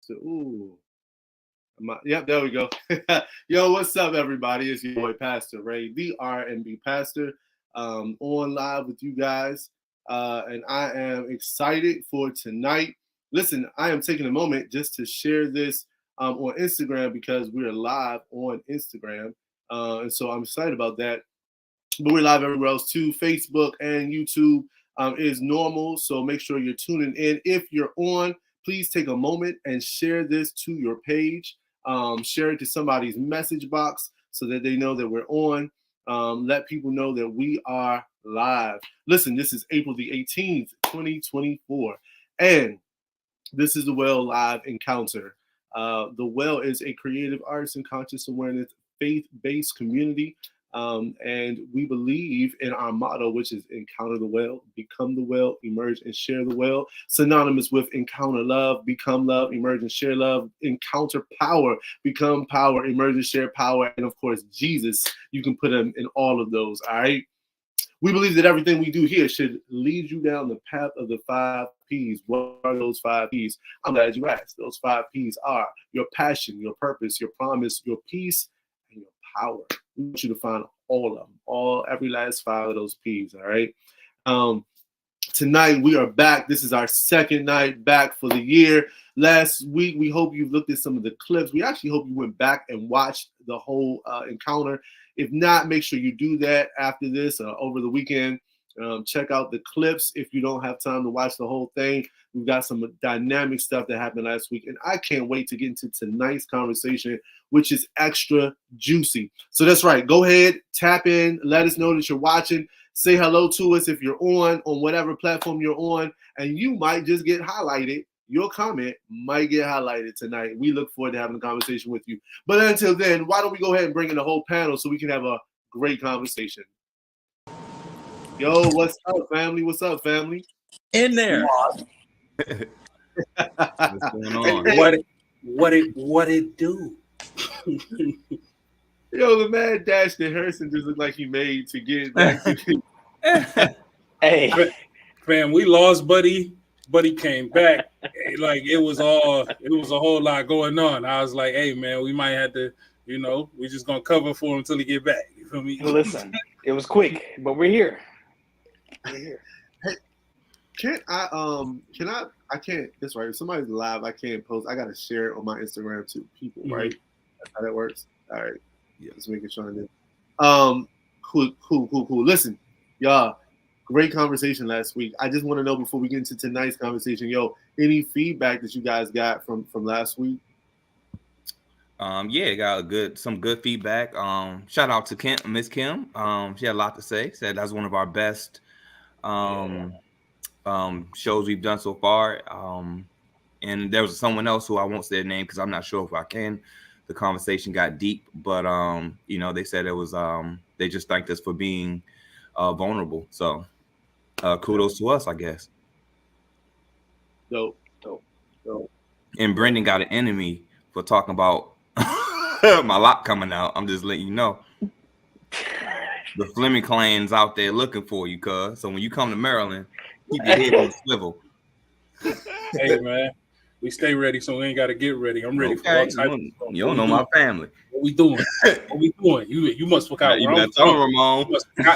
Pastor. Ooh. Yep, there we go. Yo, what's up, everybody? It's your boy, Pastor Ray, the R&B pastor, on live with you guys. And I am excited for tonight. Listen, I am taking a moment just to share this on Instagram because we're live on Instagram. And so I'm excited about that. But we're live everywhere else too. Facebook and YouTube is normal. So make sure you're tuning in. If you're on, please take a moment and share this to your page. Share it to somebody's message box so that they know that we're on. Let people know that we are live. Listen, this is April the 18th, 2024. And this is the Well Live Encounter. The Well is a creative arts and conscious awareness faith-based community. And we believe in our motto, which is encounter the well, become the well, emerge and share the well. Synonymous with encounter love, become love, emerge and share love, encounter power, become power, emerge and share power. And of course, Jesus, you can put him in all of those. All right. We believe that everything we do here should lead you down the path of the 5 P's. What are those 5 P's? I'm glad you asked. Those 5 P's are your passion, your purpose, your promise, your peace, and your power. We want you to find all of them, every last 5 of those P's. All right. Tonight we are back. This is our second night back for the year. Last week, we hope you looked at some of the clips. We actually hope you went back and watched the whole encounter. If not, make sure you do that after this over the weekend. Check out the clips if you don't have time to watch the whole thing. We've got some dynamic stuff that happened last week, and I can't wait to get into tonight's conversation, which is extra juicy. So that's right. Go ahead, tap in, let us know that you're watching. Say hello to us if you're on whatever platform you're on, and you might just get highlighted. Your comment might get highlighted tonight. We look forward to having a conversation with you. But until then, why don't we go ahead and bring in the whole panel so we can have a great conversation. Yo, what's up, family? What's up, family? In there. What's going on? What it do? Yo, the man Dash that Harrison just looked like he made to get back to Hey, fam, we lost Buddy. Buddy came back. Like it was a whole lot going on. I was like, hey man, we might have to, we just gonna cover for him until he get back. You feel me? listen, it was quick, but we're here. We're here. Hey, I can't, that's right. If somebody's live, I can't post. I gotta share it on my Instagram to people, right? That's how that works. All right. Yeah, just making sure I did. Cool. Listen, y'all. Great conversation last week. I just want to know before we get into tonight's conversation, any feedback that you guys got from last week? Yeah, got some good feedback. Shout out to Miss Kim. She had a lot to say. Said that's one of our best shows we've done so far. And there was someone else who I won't say their name because I'm not sure if I can. The conversation got deep, but they said it was they just thanked us for being vulnerable. So kudos to us, I guess. Dope. And Brendan got an enemy for talking about my lot coming out. I'm just letting you know. The Fleming clan's out there looking for you, cuz. So when you come to Maryland, keep your head on the swivel. Hey man, we stay ready, so we ain't gotta get ready. I'm ready for all types of stuff. You don't know my family. What we doing? You must look out. You better tell him, Ramon.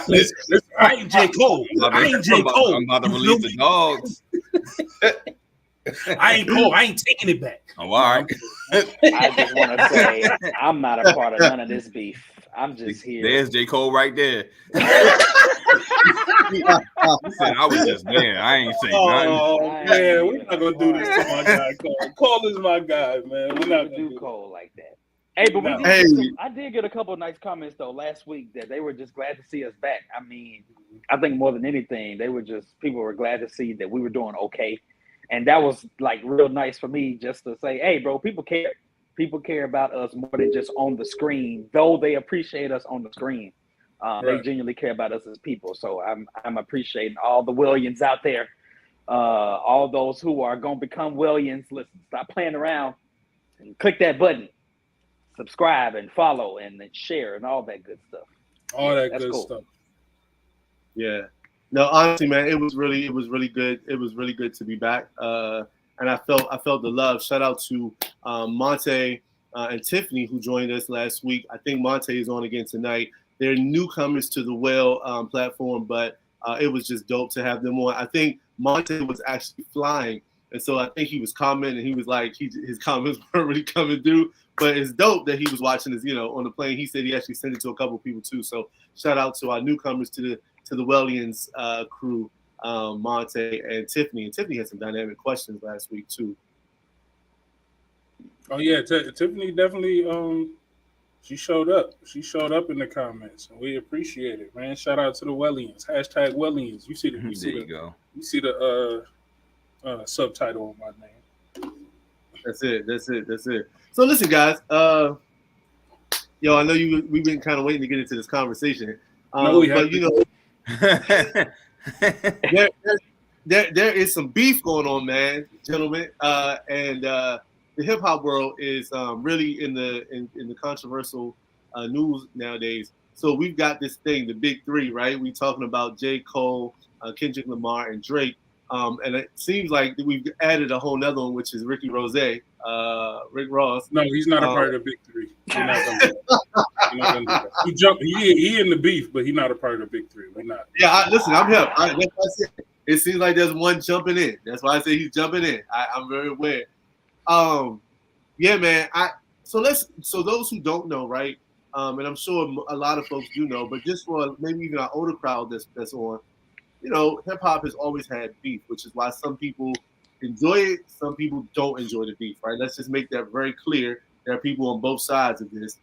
Listen, I ain't J. Cole. I'm about to release the dogs. I ain't Cole. I ain't taking it back. Oh, all right. I just want to say I'm not a part of none of this beef. I'm just here. There's J. Cole right there. He said I was just there. I ain't saying nothing. Oh man, we're not gonna do this to my guy Cole. Cole is my guy, man. We're not gonna do Cole like that. Hey, but I did get a couple of nice comments though last week that they were just glad to see us back. I mean, I think more than anything, people were glad to see that we were doing okay. And that was like real nice for me just to say, hey, bro, people care. People care about us more than just on the screen, though they appreciate us on the screen. They genuinely care about us as people. So I'm appreciating all the Williams out there, all those who are going to become Williams. Listen, stop playing around and click that button, subscribe and follow and share and all that good stuff. All that good stuff. Yeah. No, honestly, man, it was really good. It was really good to be back. And and I felt the love. Shout out to Monte and Tiffany, who joined us last week. I think Monte is on again tonight. They're newcomers to the Well platform, but it was just dope to have them on. I think Monte was actually flying, and so I think he was commenting. He was like, his comments weren't really coming through, but it's dope that he was watching this, on the plane. He said he actually sent it to a couple of people too. So shout out to our newcomers to the Wellians crew, Monte and Tiffany. And Tiffany had some dynamic questions last week too. Oh yeah, Tiffany definitely. She showed up. She showed up in the comments, and we appreciate it, man. Shout out to the Wellians. Hashtag Wellians. You see the You see the subtitle on my name. That's it. So listen, guys. I know we've been kind of waiting to get into this conversation. But there is some beef going on, man, gentlemen, and the hip hop world is really in the controversial news nowadays. So we've got this thing, the big three, right? We talking about J. Cole, Kendrick Lamar, and Drake. And it seems like we've added a whole nother one, which is Rick Ross. No, he's not a part of the big three. He's not gonna do that. He jumped. He in the beef, but he's not a part of the big three. We're not. Yeah, listen, I'm him. That's what I said. It seems like there's one jumping in. That's why I say he's jumping in. I'm very aware. Yeah, man. So those who don't know, right? And I'm sure a lot of folks do know, but just for maybe even our older crowd that's on, hip hop has always had beef, which is why some people enjoy it, some people don't enjoy the beef, right? Let's just make that very clear. There are people on both sides of this.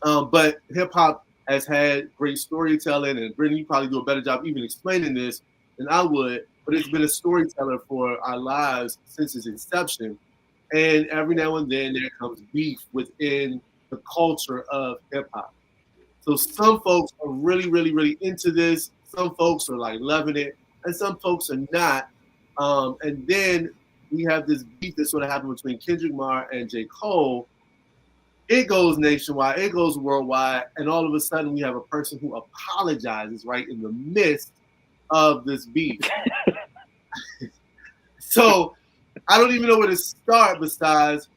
But hip hop has had great storytelling, and Brittany, you probably do a better job even explaining this than I would, but it's been a storyteller for our lives since its inception. And every now and then there comes beef within the culture of hip hop. So some folks are really, really, really into this. Some folks are like loving it, and some folks are not. And then we have this beef that sort of happened between Kendrick Lamar and J. Cole. It goes nationwide, it goes worldwide, and all of a sudden we have a person who apologizes right in the midst of this beef. So I don't even know where to start besides,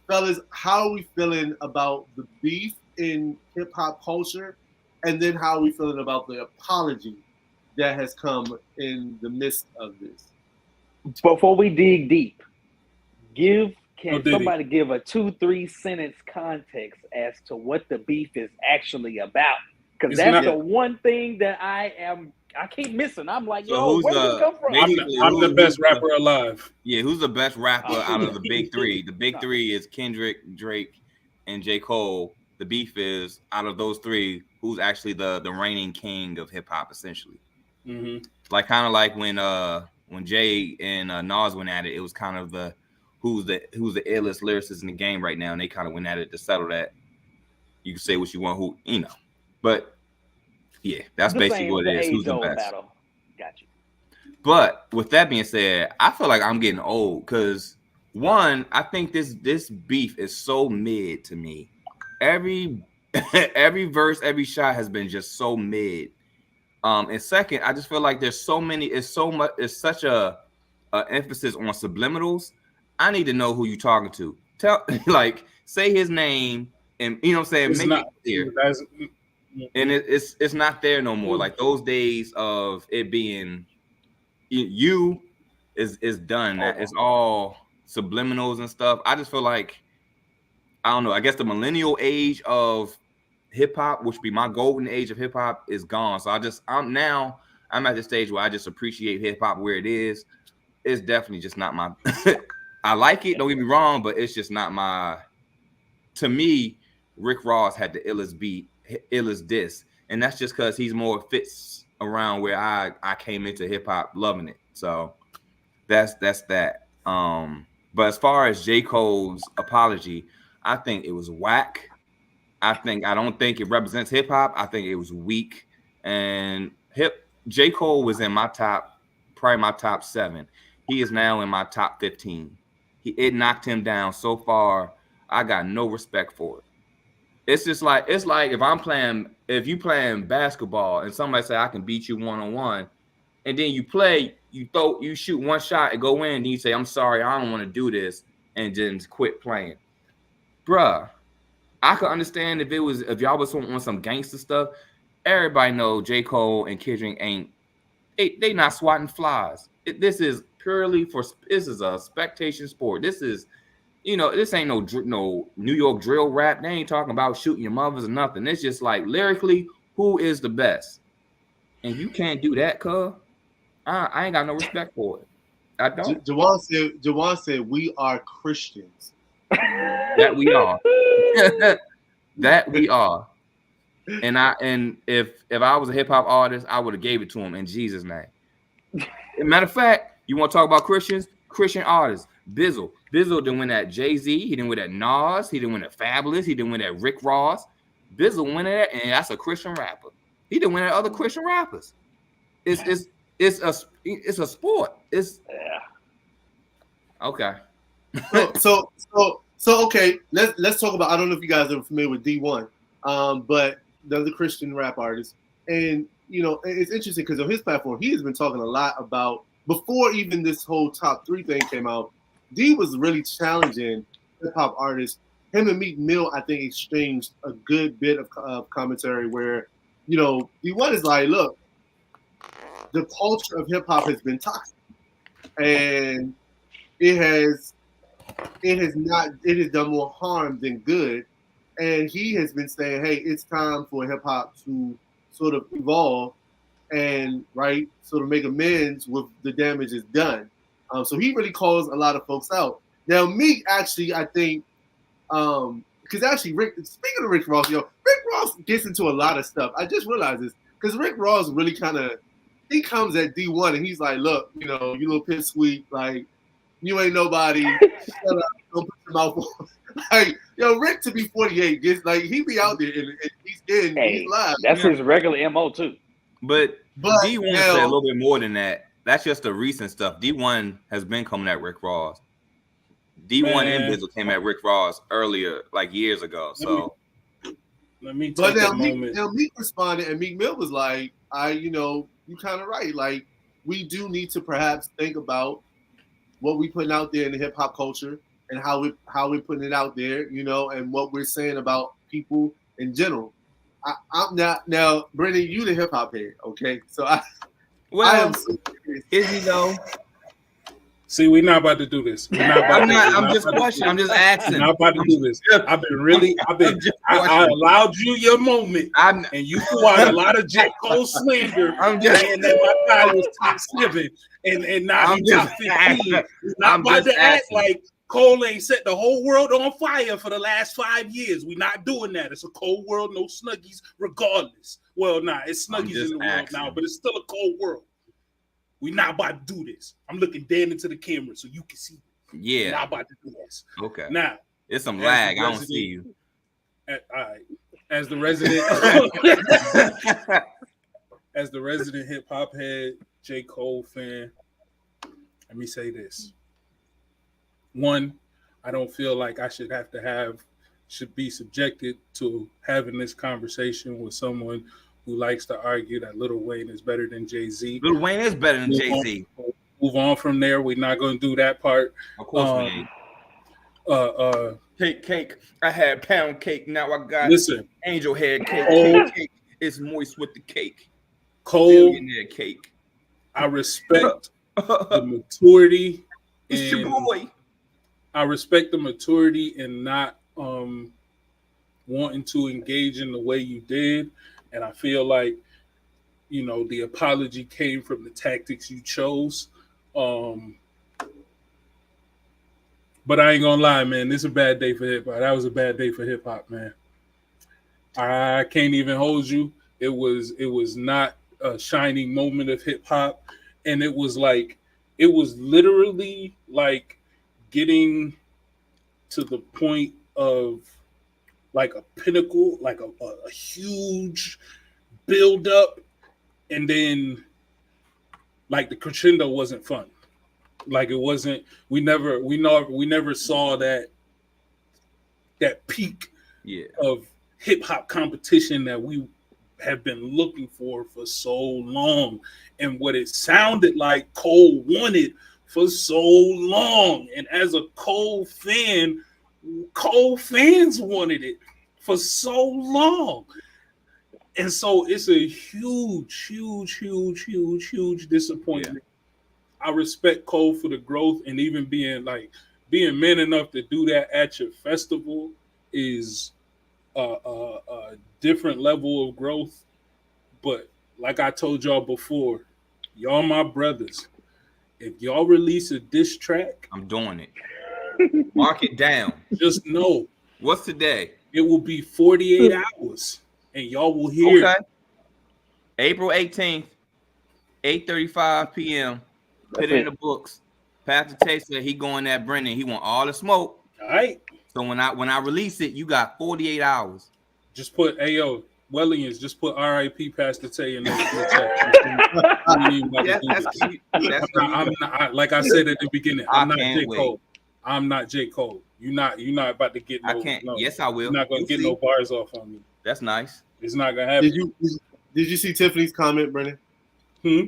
fellas, how are we feeling about the beef in hip hop culture? And then how are we feeling about the apology that has come in the midst of this? Before we dig deep, can somebody give a 2-3 sentence context as to what the beef is actually about? Because that's the one thing that I keep missing. I'm like, where did it come from? I'm the best rapper alive. Yeah, who's the best rapper out of the big three? The big three is Kendrick, Drake, and J. Cole. The beef is out of those three, who's actually the reigning king of hip hop, essentially. Mm-hmm. Like kind of like when Jay and Nas went at it, it was kind of the who's the illest lyricist in the game right now, and they kind of went at it to settle that. You can say what you want, but yeah, that's basically what it is. Who's the best? Battle. Got you. But with that being said, I feel like I'm getting old because one, I think this beef is so mid to me. Every verse, every shot has been just so mid. And second, I just feel like there's so many. It's such a emphasis on subliminals. I need to know who you're talking to. Say his name, and you know what I'm saying. Make it clear. And it's not there no more. Like those days of it being you is done. It's all subliminals and stuff. I just feel like, I don't know. I guess the millennial age of hip hop, which would be my golden age of hip hop, is gone. So I'm at the stage where I just appreciate hip hop where it is. It's definitely just not my. I like it. Don't get me wrong, but it's just not my. To me, Rick Ross had the illest beat, illest diss, and that's just because he's more fits around where I came into hip hop loving it. So that's that. But as far as J. Cole's apology, I think it was whack. I don't think it represents hip hop. I think it was weak. And J. Cole was in probably my top 7. He is now in my top 15. It knocked him down so far. I got no respect for it. It's like if you playing basketball and somebody say I can beat you 1-on-1, and then you play, you shoot one shot and go in, and you say, I'm sorry, I don't want to do this, and then quit playing. Bruh, I could understand if y'all was on some gangster stuff. Everybody know J. Cole and Kendrick they not swatting flies. This is a spectation sport. This is, this ain't no New York drill rap. They ain't talking about shooting your mothers or nothing. It's just like lyrically, who is the best? And you can't do that, cuz. I ain't got no respect for it. I don't. Jawan said we are Christians. That we are. That we are. And if I was a hip hop artist, I would have gave it to him in Jesus' name. Matter of fact, you want to talk about Christians? Christian artists. Bizzle didn't win at Jay-Z. He didn't win at Nas. He didn't win at Fabulous. He didn't win at Rick Ross. Bizzle won at, and that's a Christian rapper. He didn't win at other Christian rappers. It's a sport. Okay. So okay. Let's talk about. I don't know if you guys are familiar with D1, but the Christian rap artist, and it's interesting because on his platform he has been talking a lot about, before even this whole top 3 thing came out, D was really challenging hip hop artists. Him and Meek Mill, I think, exchanged a good bit of commentary where, D1 is like, look, the culture of hip hop has been toxic, and it has done more harm than good. And he has been saying, hey, it's time for hip hop to sort of evolve and sort of make amends with the damage it's done. So he really calls a lot of folks out. Now, Meek actually, I think, because actually, speaking of Rick Ross, Rick Ross gets into a lot of stuff. I just realized this because Rick Ross really he comes at D1 and he's like, look, you little pipsqueak, like, you ain't nobody. Shut up, don't put your mouth on. Like, Rick to be 48 gets he be out there and he's live. That's his regular MO too. But D1 said a little bit more than that. That's just the recent stuff. D1 has been coming at Rick Ross. D1 and Bizzle came at Rick Ross earlier, years ago. So let me take a moment. Now Meek responded, and Meek Mill was like, you kind of right. Like, we do need to perhaps think about what we putting out there in the hip hop culture and how we're putting it out there, and what we're saying about people in general. I'm not now, Brendan. You the hip hop head, okay? So I am so is he though? See, we're not about to do this. I'm just questioning. I'm just asking. We're not about to do this. I allowed you your moment, and you threw out a lot of J. Cole slander. I'm just saying that my guy was top 7 and now he's top 15. We're not about to act like Cole ain't set the whole world on fire for the last 5 years. We're not doing that. It's a cold world, no Snuggies, regardless. Well, it's Snuggies in the world now, but it's still a cold world. We're not about to do this. I'm looking dead into the camera so you can see. Yeah. We're not about to do this. Okay. Now, it's some lag. I don't see you. All right. As the resident hip hop head, J. Cole fan, let me say this. One, I don't feel like I should be subjected to having this conversation with someone who likes to argue that Lil Wayne is better than Jay-Z. Lil Wayne is better than Jay-Z. Move on from there. We're not going to do that part. Of course we ain't. Cake. I had pound cake. Now I got angel head cake. Cake. It's moist with the cake. Cole, billionaire cake. I respect the maturity. It's your boy. I respect the maturity and not wanting to engage in the way you did. And I feel like, the apology came from the tactics you chose. But I ain't gonna lie, man. This is a bad day for hip hop. That was a bad day for hip hop, man. I can't even hold you. It was not a shining moment of hip hop, and it was literally like getting to the point of like a pinnacle, like a huge build up, and then like the crescendo wasn't fun. Like it wasn't. We never saw that peak of hip hop competition that we have been looking for so long, and what it sounded like Cole wanted for so long. And as a Cole fan, Cole fans wanted it for so long. And so it's a huge disappointment. Yeah. I respect Cole for the growth, and even being man enough to do that at your festival is a different level of growth. But like I told y'all before, y'all my brothers. If y'all release a diss track, I'm doing it. Mark it down. Just know. What's today? It will be 48 hours. And y'all will hear. Okay. April 18th, 8:35 p.m. Put it in the books. Pastor Tay said he going at Brendan. He want all the smoke. All right. So when I release it, you got 48 hours. Just put Wellians. Just put R.I.P. Pastor Tay in the chat. I'm not, like I said at the beginning. I'm not J. Cole. I'm not J. Cole. You're not about to get no. I can't. No, yes, I will. You're not gonna get no bars off on me. That's nice. It's not gonna happen. Did you see Tiffany's comment, Brennan?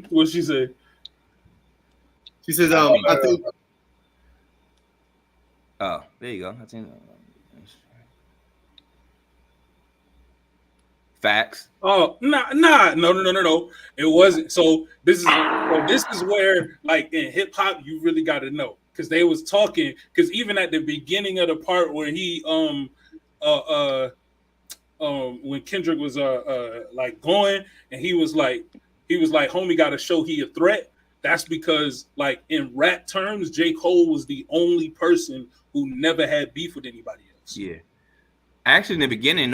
What'd she say? She says, I think. Oh, there you go. I think. Facts. Oh, no. It wasn't. So this is where, like, in hip hop, you really got to know, because they was talking. Because even at the beginning of the part where he when Kendrick was like going, and he was like, homie got to show he a threat. That's because, like, in rap terms, J. Cole was the only person who never had beef with anybody else. Yeah. Actually, in the beginning,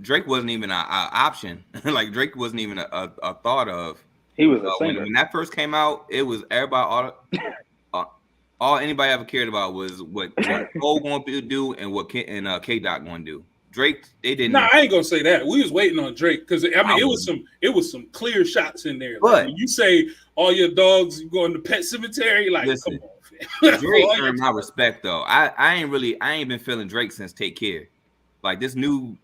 Drake wasn't even an option. Like, Drake wasn't even a thought of. He was a singer. When that first came out, it was everybody. All anybody ever cared about was what Cole going to do and what K-Dot going to do. Drake, they didn't. Nah, I ain't gonna say that. We was waiting on Drake because it was some clear shots in there. But like, when you say all your dogs going to Pet Cemetery, like, listen, come on, Drake earned my respect though. I ain't been feeling Drake since Take Care. Like this new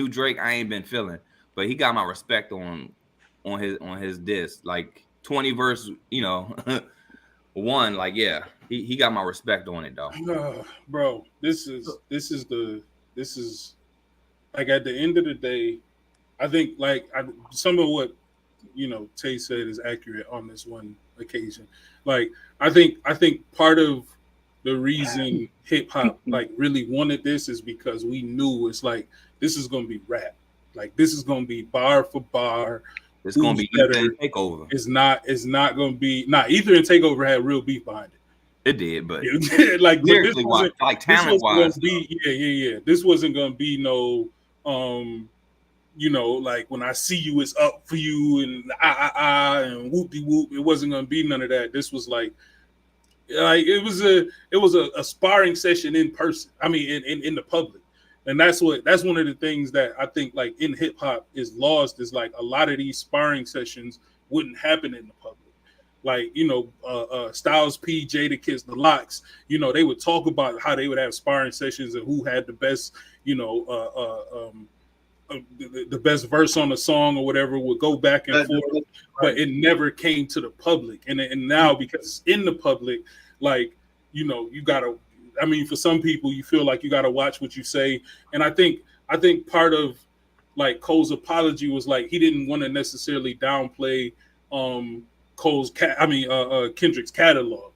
Drake, I ain't been feeling, but he got my respect on his diss. Like 20 verse, one. Like, yeah, he got my respect on it though. Bro, this is like, at the end of the day, I think some of what Tay said is accurate on this one occasion. Like, I think part of the reason hip hop like really wanted this is because we knew it's like, this is gonna be rap. Like, this is gonna be bar for bar. It's gonna be Ether and Takeover. It's not gonna be. Ether and Takeover had real beef behind it. It did, but like, lyrically wise, like talent wise, yeah. This wasn't gonna be no, like, when I see you, it's up for you, and and whoop de whoop. It wasn't gonna be none of that. This was like it was a sparring session in person. I mean, in the public, and that's one of the things that I think, like, in hip hop is lost. Is like, a lot of these sparring sessions wouldn't happen in the public. Like, Styles P, Jadakiss, the Locks, they would talk about how they would have sparring sessions and who had the best, the best verse on the song or whatever, would go back and forth, but it never came to the public. And now, because it's in the public, like, you gotta, I mean, for some people, you feel like you gotta watch what you say. And I think part of, like, Cole's apology was, like, he didn't want to necessarily downplay Kendrick's catalog,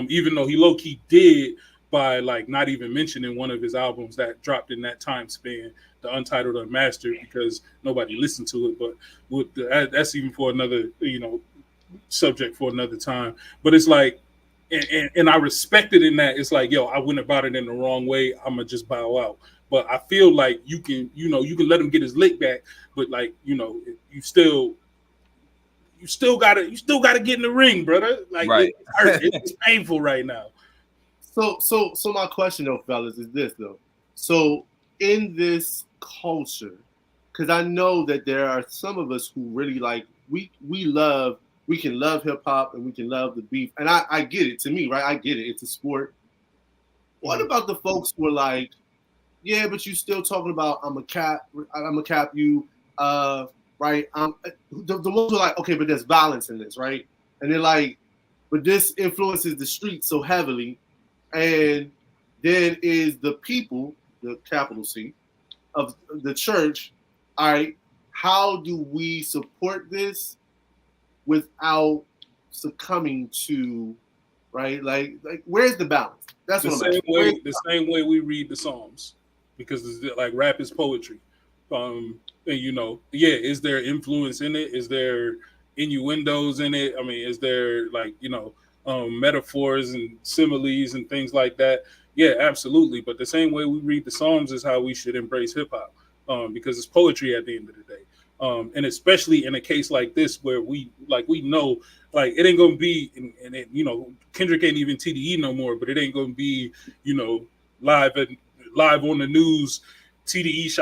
even though he low-key did by, like, not even mentioning one of his albums that dropped in that time span, the Untitled Unmastered, because nobody listened to it. But that's even for another, subject for another time. But it's like, and I respect it in that it's like, yo, I went about it in the wrong way, I'm gonna just bow out. But I feel like you can let him get his lick back, but, like, you still gotta get in the ring, brother. Like, right. It's painful right now. So my question though, fellas, is this though. So in this culture, because I know that there are some of us who really, like, we can love hip hop and we can love the beef, and I get it. To me, right, I get it. It's a sport. What about the folks who are like, yeah, but you still talking about I'm a cap you. right? The ones who are like, okay, but there's violence in this, right? And they're like, but this influences the streets so heavily, and then is the people, the capital C, of the church. All right, how do we support this without succumbing to, right? Like where's the balance? That's the what same way. The same way we read the Psalms, because it's like rap is poetry. And is there influence in it? Is there innuendos in it? I mean, is there like metaphors and similes and things like that? Yeah, absolutely. But the same way we read the Psalms is how we should embrace hip hop, because it's poetry at the end of the day. And especially in a case like this where we know like it ain't gonna be, and Kendrick ain't even TDE no more, but it ain't gonna be live on the news. TDE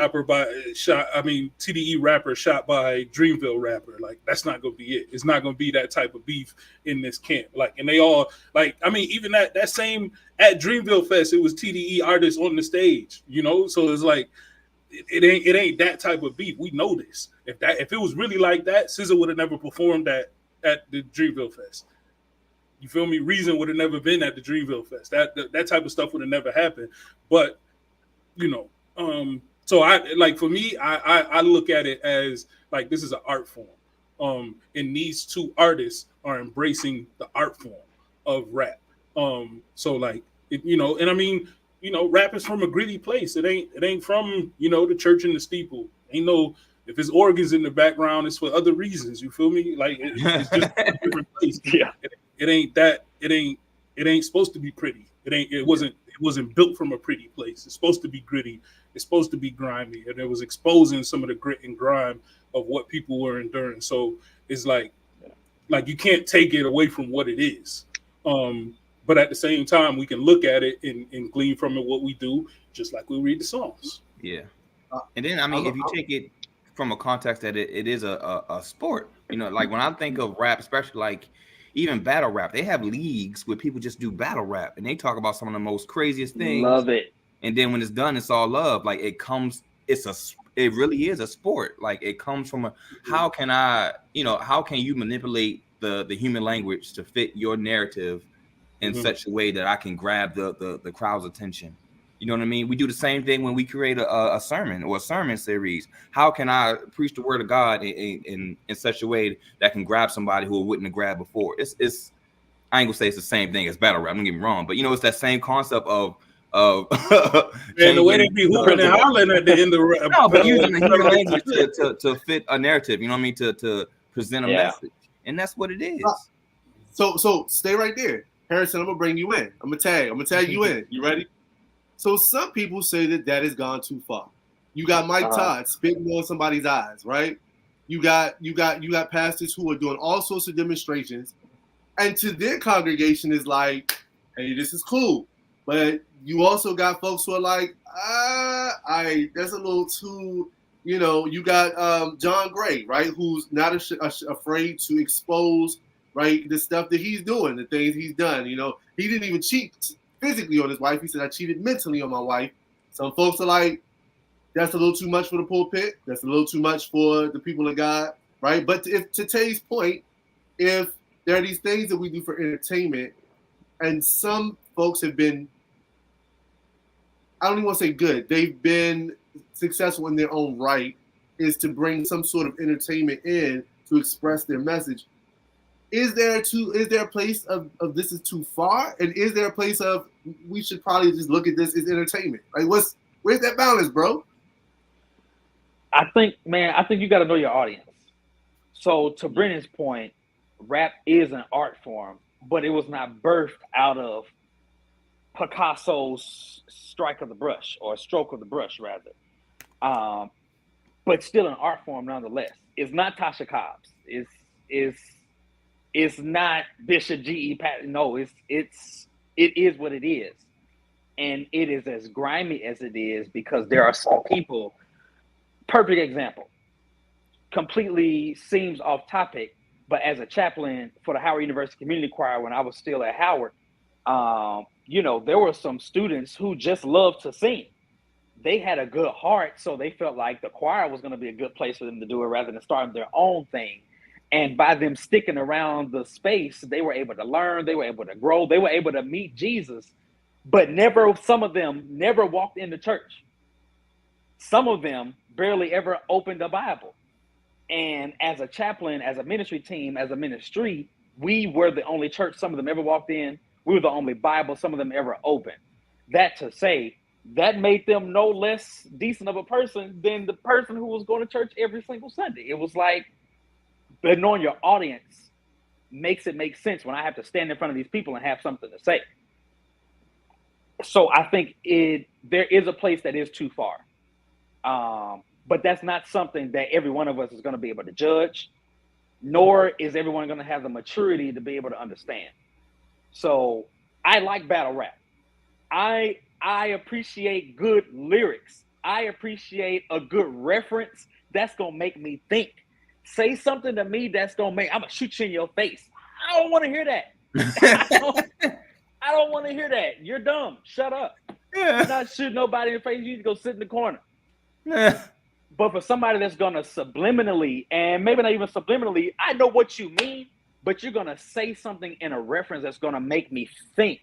rapper shot by Dreamville rapper. Like that's not gonna be it. It's not gonna be that type of beef in this camp. Like, and they all even that same at Dreamville Fest, it was TDE artists on the stage. So it's like it ain't that type of beef. We know this. If it was really like that, SZA would have never performed at the Dreamville Fest. You feel me? Reason would have never been at the Dreamville Fest. That type of stuff would have never happened. But so for me, I look at it as like this is an art form. And these two artists are embracing the art form of rap. So like and I mean, rap is from a gritty place. It ain't from the church and the steeple. Ain't no, if it's organs in the background, it's for other reasons. You feel me? Like it's just a different place. Yeah. It ain't supposed to be pretty. It wasn't built from a pretty place. It's supposed to be gritty. It's supposed to be grimy, and it was exposing some of the grit and grime of what people were enduring. So it's like you can't take it away from what it is. But at the same time, we can look at it and glean from it what we do, just like we read the Psalms. Yeah. And then, I mean, if you take it from a context that it is a sport, like when I think of rap, especially like even battle rap, they have leagues where people just do battle rap and they talk about some of the most craziest things. Love it. And then when it's done, it's all love. Like it really is a sport. Like it comes from how can you manipulate the human language to fit your narrative in such a way that I can grab the crowd's attention? You know what I mean? We do the same thing when we create a sermon or a sermon series. How can I preach the word of God in such a way that can grab somebody who wouldn't have grabbed before? It's I ain't gonna say it's the same thing as battle rap. Don't get me wrong, but it's that same concept of and the way they be hooping and hollering at the end of rap. No, but using the human language to fit a narrative. You know what I mean? To present a message, and that's what it is. So stay right there, Harrison. I'm gonna bring you in. I'm gonna tag you in. You ready? So some people say that has gone too far. You got Mike Todd spitting on somebody's eyes, right? You got pastors who are doing all sorts of demonstrations, and to their congregation is like, hey, this is cool. But you also got folks who are like, that's a little too, you got John Gray, right? Who's not afraid to expose, right, the stuff that he's doing, the things he's done. He didn't even cheat physically on his wife. He said, I cheated mentally on my wife. Some folks are like, that's a little too much for the pulpit. That's a little too much for the people of God, right? But to Tay's point, if there are these things that we do for entertainment, and some folks have been, I don't even want to say good, they've been successful in their own right, is to bring some sort of entertainment in to express their message. Is there a place of this is too far? And is there a place of we should probably just look at this as entertainment? Like where's that balance, bro? I think you got to know your audience. So to Brennan's point, rap is an art form, but it was not birthed out of Picasso's strike of the brush, or stroke of the brush rather. But still an art form nonetheless. It's not Tasha Cobbs. It's not Bishop G.E. Patton. No, it is what it is. And it is as grimy as it is because there are some people, perfect example, completely seems off topic, but as a chaplain for the Howard University Community Choir when I was still at Howard, there were some students who just loved to sing. they had a good heart, so they felt like the choir was going to be a good place for them to do it rather than starting their own thing. And by them sticking around the space, they were able to learn, they were able to grow, they were able to meet Jesus, but some of them never walked into church. Some of them barely ever opened the Bible. And as a chaplain, as a ministry team, as a ministry, we were the only church some of them ever walked in. We were the only Bible some of them ever opened. That to say, that made them no less decent of a person than the person who was going to church every single Sunday. It was like, but knowing your audience makes it make sense when I have to stand in front of these people and have something to say. So I think there is a place that is too far. But that's not something that every one of us is going to be able to judge, nor is everyone going to have the maturity to be able to understand. So I like battle rap. I appreciate good lyrics. I appreciate a good reference that's going to make me think. Say something to me that's going to make, I'm going to shoot you in your face. I don't want to hear that. I don't want to hear that. You're dumb. Shut up. Yeah. You're not shooting nobody in the face. You need to go sit in the corner. Yeah. But for somebody that's going to subliminally, and maybe not even subliminally, I know what you mean, but you're going to say something in a reference that's going to make me think.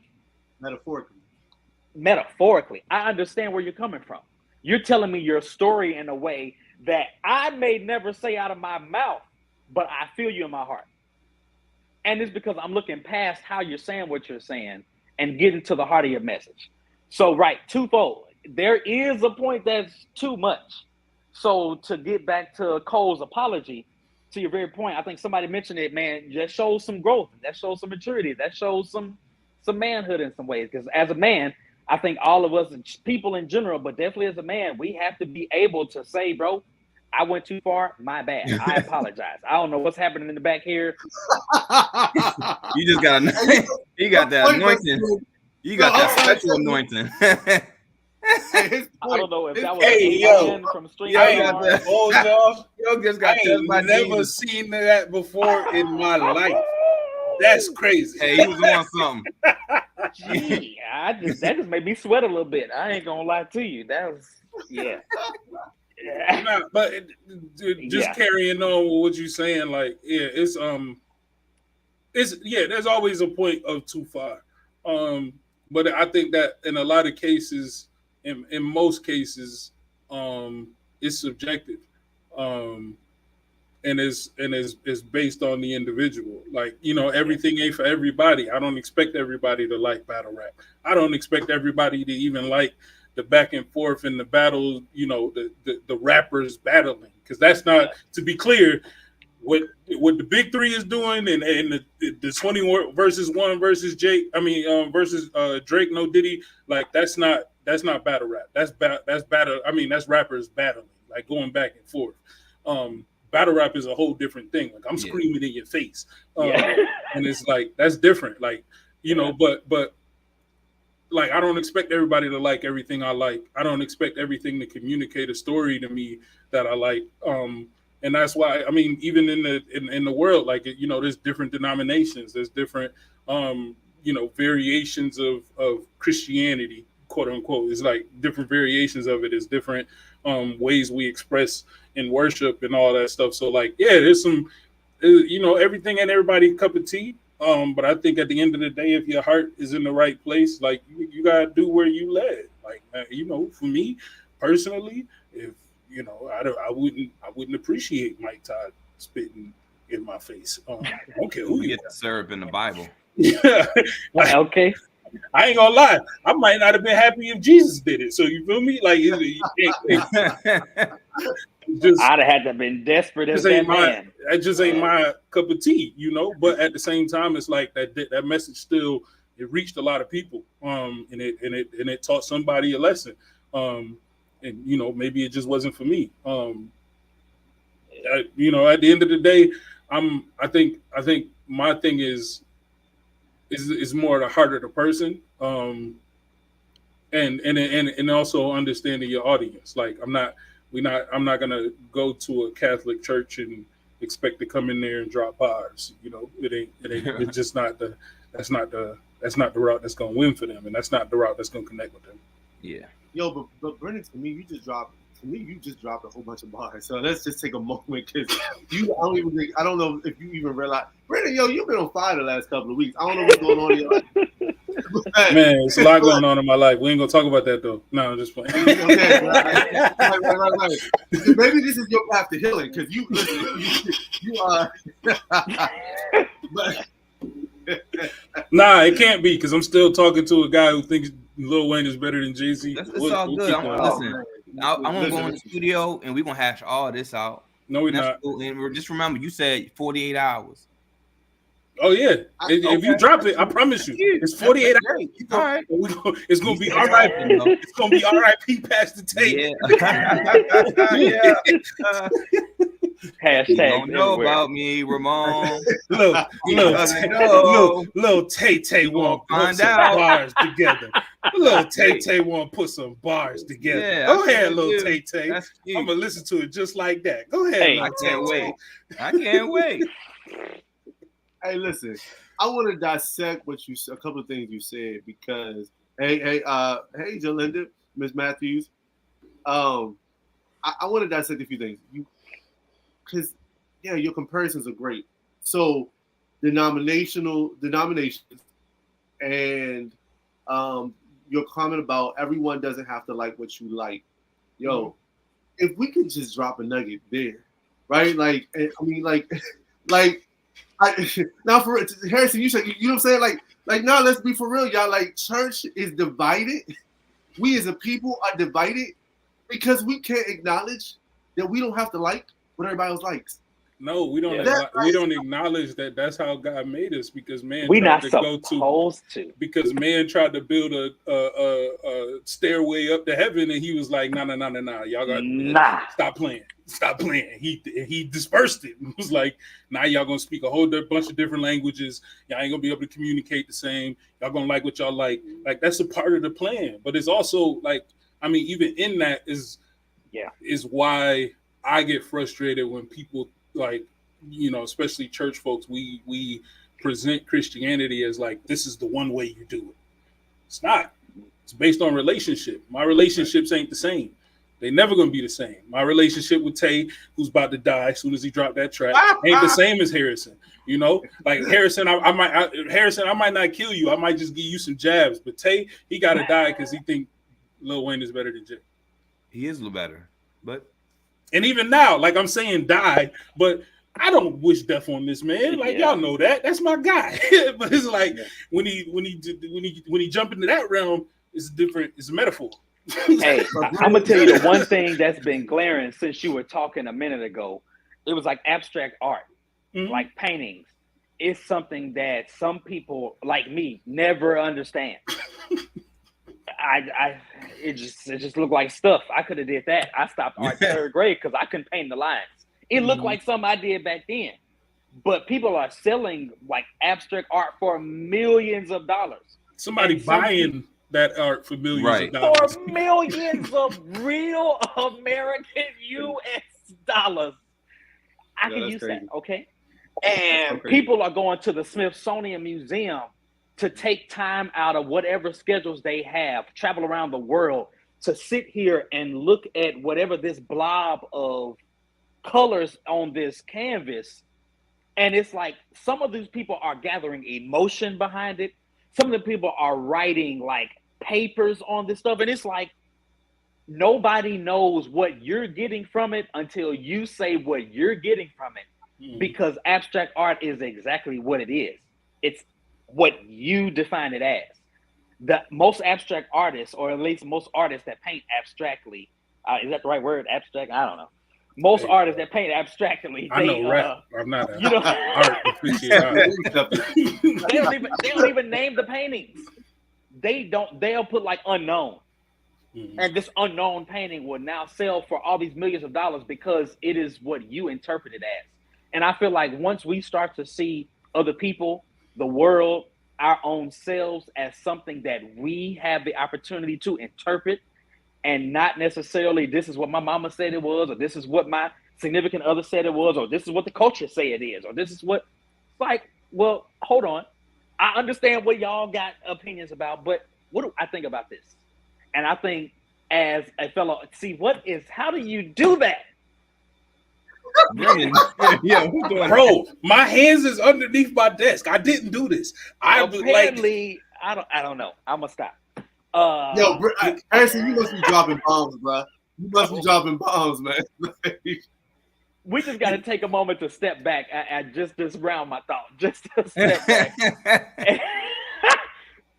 Metaphorically. I understand where you're coming from. You're telling me your story in a way that I may never say out of my mouth, but I feel you in my heart. And it's because I'm looking past how you're saying what you're saying and getting to the heart of your message. So, right, twofold. There is a point that's too much. So to get back to Cole's apology, to your very point, I think somebody mentioned it, man, that shows some growth. That shows some maturity. That shows some manhood in some ways. Because as a man, I think all of us, people in general, but definitely as a man, we have to be able to say, bro, I went too far. My bad. I apologize. I don't know what's happening in the back here. You just got you got that anointing. You got that special anointing. I don't know if that was from Stream. Yo, just got I've never seen that before in my life. That's crazy. Hey, he was on something. Gee, that just made me sweat a little bit. I ain't gonna lie to you. That was Nah, but just carrying on with what you're saying, like, it's there's always a point of too far. But I think that in a lot of cases, in most cases, it's subjective. And it's based on the individual. Like, everything ain't for everybody. I don't expect everybody to like battle rap. I don't expect everybody to even like the back and forth in the battle, the rappers battling. Because that's not, to be clear, what the big three is doing and the 20 versus 1 versus versus Drake, No Diddy, like that's not battle rap. That's battle. That's rappers battling, like going back and forth. Battle rap is a whole different thing. Like I'm screaming in your face, and it's like that's different. Like but like I don't expect everybody to like everything I like. I don't expect everything to communicate a story to me that I like. And that's why even in the world, like there's different denominations. There's different variations of Christianity, quote unquote. It's like different variations of it. It's different ways we express in worship and all that stuff. So like, there's some, everything ain't everybody's cup of tea. But I think at the end of the day, if your heart is in the right place, like you gotta do where you led. Like for me personally, if I wouldn't appreciate Mike Todd spitting in my face. Okay, who you get to serve in the Bible? Yeah, okay. I ain't gonna lie. I might not have been happy if Jesus did it. So you feel me? Like I'd have had to have been desperate as that man. That just ain't my cup of tea, But at the same time, it's like that message still it reached a lot of people, and it taught somebody a lesson, and maybe it just wasn't for me. At the end of the day, I think my thing is more the heart of the person, and also understanding your audience. Like I'm not gonna go to a Catholic church and expect to come in there and drop bars. It's just not that's not the route that's gonna win for them, and that's not the route that's gonna connect with them. Yeah. Yo, but Brennan, to me, you just dropped a whole bunch of bars. So let's just take a moment because I don't know if you even realize, Brennan, yo, you've been on fire the last couple of weeks. I don't know what's going on in your life. Man, it's a lot going on in my life. We ain't gonna talk about that though. No, I'm just playing. Okay, right. Maybe this is your path to healing because you are. But nah, it can't be because I'm still talking to a guy who thinks Lil Wayne is better than Jay-Z. It's all good. I'm gonna go in the studio and we're gonna hash all this out. No, we're not. Cool. And just remember, you said 48 hours. Oh yeah, if you drop it, I promise you, it's 48 hours. All right, it's gonna be all right. It's gonna be R.I.P. Pastor Tate. Yeah. Hashtag you don't know about me, Ramon. Little Tay want to put some bars together. Little Tay want to put some bars together. Yeah, go ahead, little Tay. I'm gonna listen to it just like that. Go ahead. Hey, I can't wait. Hey, listen, I want to dissect a couple of things you said because hey, Jolinda, Miss Matthews, I want to dissect a few things. Because your comparisons are great. So denominations and your comment about everyone doesn't have to like what you like. Yo, if we could just drop a nugget there, right? Like, I mean, now for Harrison, you said, you know what I'm saying? Like, no, let's be for real, y'all. Like, church is divided. We as a people are divided because we can't acknowledge that we don't have to like what everybody else likes. No, we don't. We don't acknowledge that that's how God made us because man we tried not to supposed to. Because man tried to build a stairway up to heaven and he was like, nah. Y'all got stop playing. He dispersed it. It was like, now y'all gonna speak a whole bunch of different languages. Y'all ain't gonna be able to communicate the same. Y'all gonna like what y'all like. Like that's a part of the plan. But it's also like, I mean, even in that is why I get frustrated when people like, you know, especially church folks, we present Christianity as like, this is the one way you do it. It's not. It's based on relationship. My relationships ain't the same. They never gonna be the same. My relationship with Tay, who's about to die as soon as he dropped that track, ain't the same as Harrison. You know, like Harrison, I might not kill you. I might just give you some jabs. But Tay, he gotta die because he think Lil Wayne is better than Jay. He is a little better, but. And even now, like I'm saying, die, but I don't wish death on this man. Like y'all know that. That's my guy. But it's like when he jump into that realm, it's different. It's a metaphor. Hey, I'm gonna tell you the one thing that's been glaring since you were talking a minute ago. It was like abstract art, like paintings. It's something that some people like me never understand. It just looked like stuff. I could have did that. I stopped art in third grade because I couldn't paint the lines. It looked like something I did back then. But people are selling like abstract art for millions of dollars. Somebody buying that art for millions of dollars. For millions of real American US dollars. I can use that, okay? And people are going to the Smithsonian Museum to take time out of whatever schedules they have, travel around the world, to sit here and look at whatever this blob of colors on this canvas. And it's like some of these people are gathering emotion behind it. Some of the people are writing like papers on this stuff. And it's like nobody knows what you're getting from it until you say what you're getting from it. Because abstract art is exactly what it is. It's what you define it as. The most abstract artists, or at least most artists that paint abstractly, is that the right word? Abstract? I don't know. Most artists that paint abstractly, I know rap. I'm not an art aficionado. They don't even name the paintings. They'll put like unknown. And this unknown painting will now sell for all these millions of dollars because it is what you interpret it as. And I feel like once we start to see other people, the world, our own selves as something that we have the opportunity to interpret, and not necessarily this is what my mama said it was, or this is what my significant other said it was, or this is what the culture say it is, or this is what, like, well, hold on. I understand what y'all got opinions about, but what do I think about this? And I think as a fellow. See, how do you do that? Yeah, who's doing Bro, my hands is underneath my desk. I didn't do this. Apparently, I don't know. I'm gonna stop. Yo, Harrison, you must be dropping bombs, bro. You must be dropping bombs, man. We just got to take a moment to step back. I just round my thought, just to step back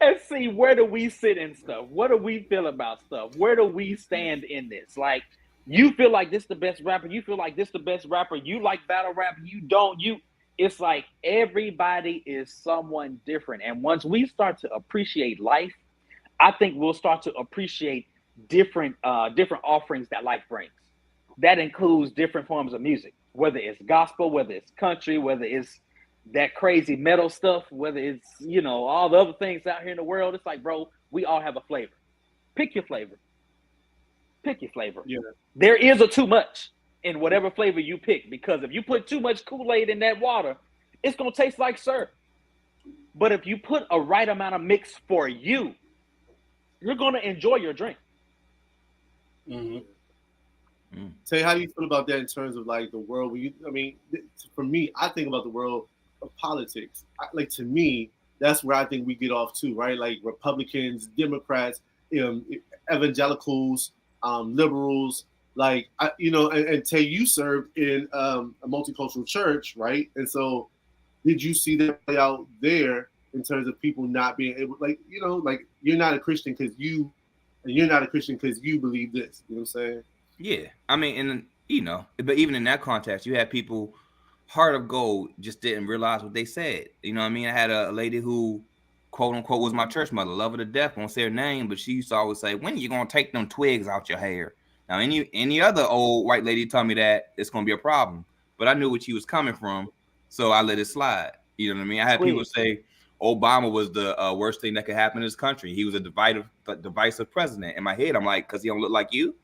and see where do we sit in stuff. What do we feel about stuff? Where do we stand in this? Like, you feel like this the best rapper. You feel like this the best rapper. You like battle rap. You don't. It's like everybody is someone different. And once we start to appreciate life, I think we'll start to appreciate different offerings that life brings. That includes different forms of music, whether it's gospel, whether it's country, whether it's that crazy metal stuff, whether it's, all the other things out here in the world. It's like, bro, we all have a flavor. Pick your flavor. Yeah. There is a too much in whatever flavor you pick, because if you put too much Kool-Aid in that water, it's going to taste like syrup. But if you put a right amount of mix for you, you're going to enjoy your drink. Mm-hmm. Tay, how do you feel about that in terms of like the world? For me, I think about the world of politics. To me, that's where I think we get off too, right? Like Republicans, Democrats, evangelicals, liberals. And Tay, you served in a multicultural church, right? And so, did you see that play out there in terms of people not being able, you're not a Christian because you, and you're not a Christian because you believe this. You know what I'm saying? Yeah, I mean, but even in that context, you had people, heart of gold, just didn't realize what they said. You know what I mean? I had a lady who, quote unquote, was my church mother, love her to death, won't say her name, but she used to always say, when are you going to take them twigs out your hair? Now, any other old white lady told me that it's going to be a problem, but I knew where she was coming from, so I let it slide. You know what I mean? I had people say Obama was the worst thing that could happen in this country. He was a divisive president. In my head, I'm like, because he don't look like you.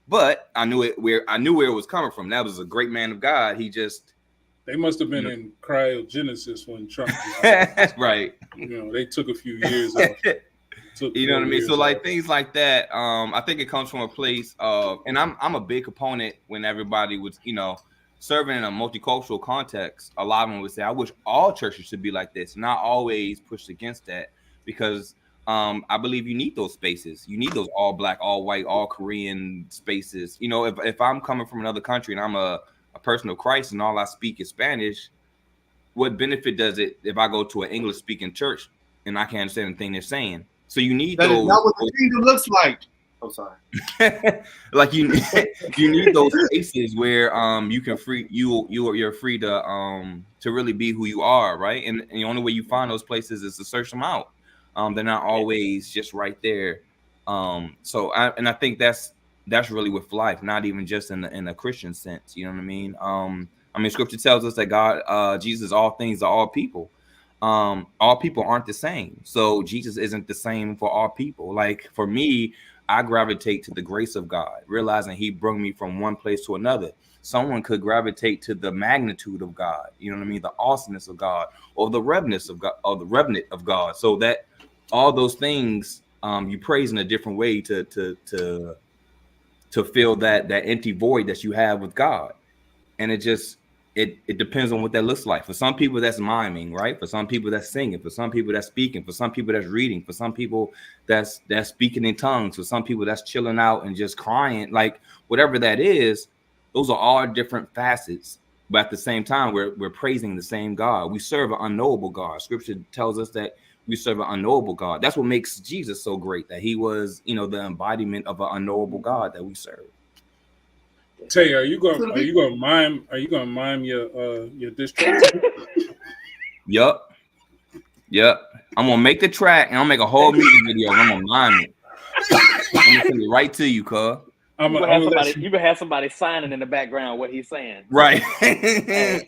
But I knew where it was coming from. That was a great man of God. They must have been in cryogenesis when Trump was right. They took a few years off. You know what I mean? So things like that, I think it comes from a place of, and I'm a big opponent when everybody was, serving in a multicultural context. A lot of them would say, I wish all churches should be like this. And I always pushed against that because I believe you need those spaces. You need those all black, all white, all Korean spaces. If I'm coming from another country and I'm a person of Christ and all I speak is Spanish, what benefit does it if I go to an English speaking church and I can't understand the thing they're saying? So you need that those. Is not what the kingdom looks like. I'm sorry. you need those spaces where you're free to really be who you are, right? And the only way you find those places is to search them out. They're not always just right there. I think that's really with life, not even just in a Christian sense. You know what I mean? Scripture tells us that God, Jesus, all things to all people. All people aren't the same. So Jesus isn't the same for all people. Like for me, I gravitate to the grace of God, realizing he brought me from one place to another. Someone could gravitate to the magnitude of God, you know what I mean? The awesomeness of God, or the reverence of God, or the revenant of God. So that all those things you praise in a different way to fill that empty void that you have with God. And it depends on what that looks like. For some people, that's miming, right? For some people, that's singing. For some people, that's speaking. For some people, that's reading. For some people, that's speaking in tongues. For some people, that's chilling out and just crying. Like whatever that is, those are all different facets. But at the same time, we're praising the same God. We serve an unknowable God. Scripture tells us that we serve an unknowable God. That's what makes Jesus so great, that he was, the embodiment of an unknowable God that we serve. Tay, are you gonna mime your diss track? Yup. I'm gonna make the track and I'll make a whole music video and I'm gonna mime it. I'm gonna send it right to you, cuz. You can have somebody signing in the background what he's saying. Right. Hey,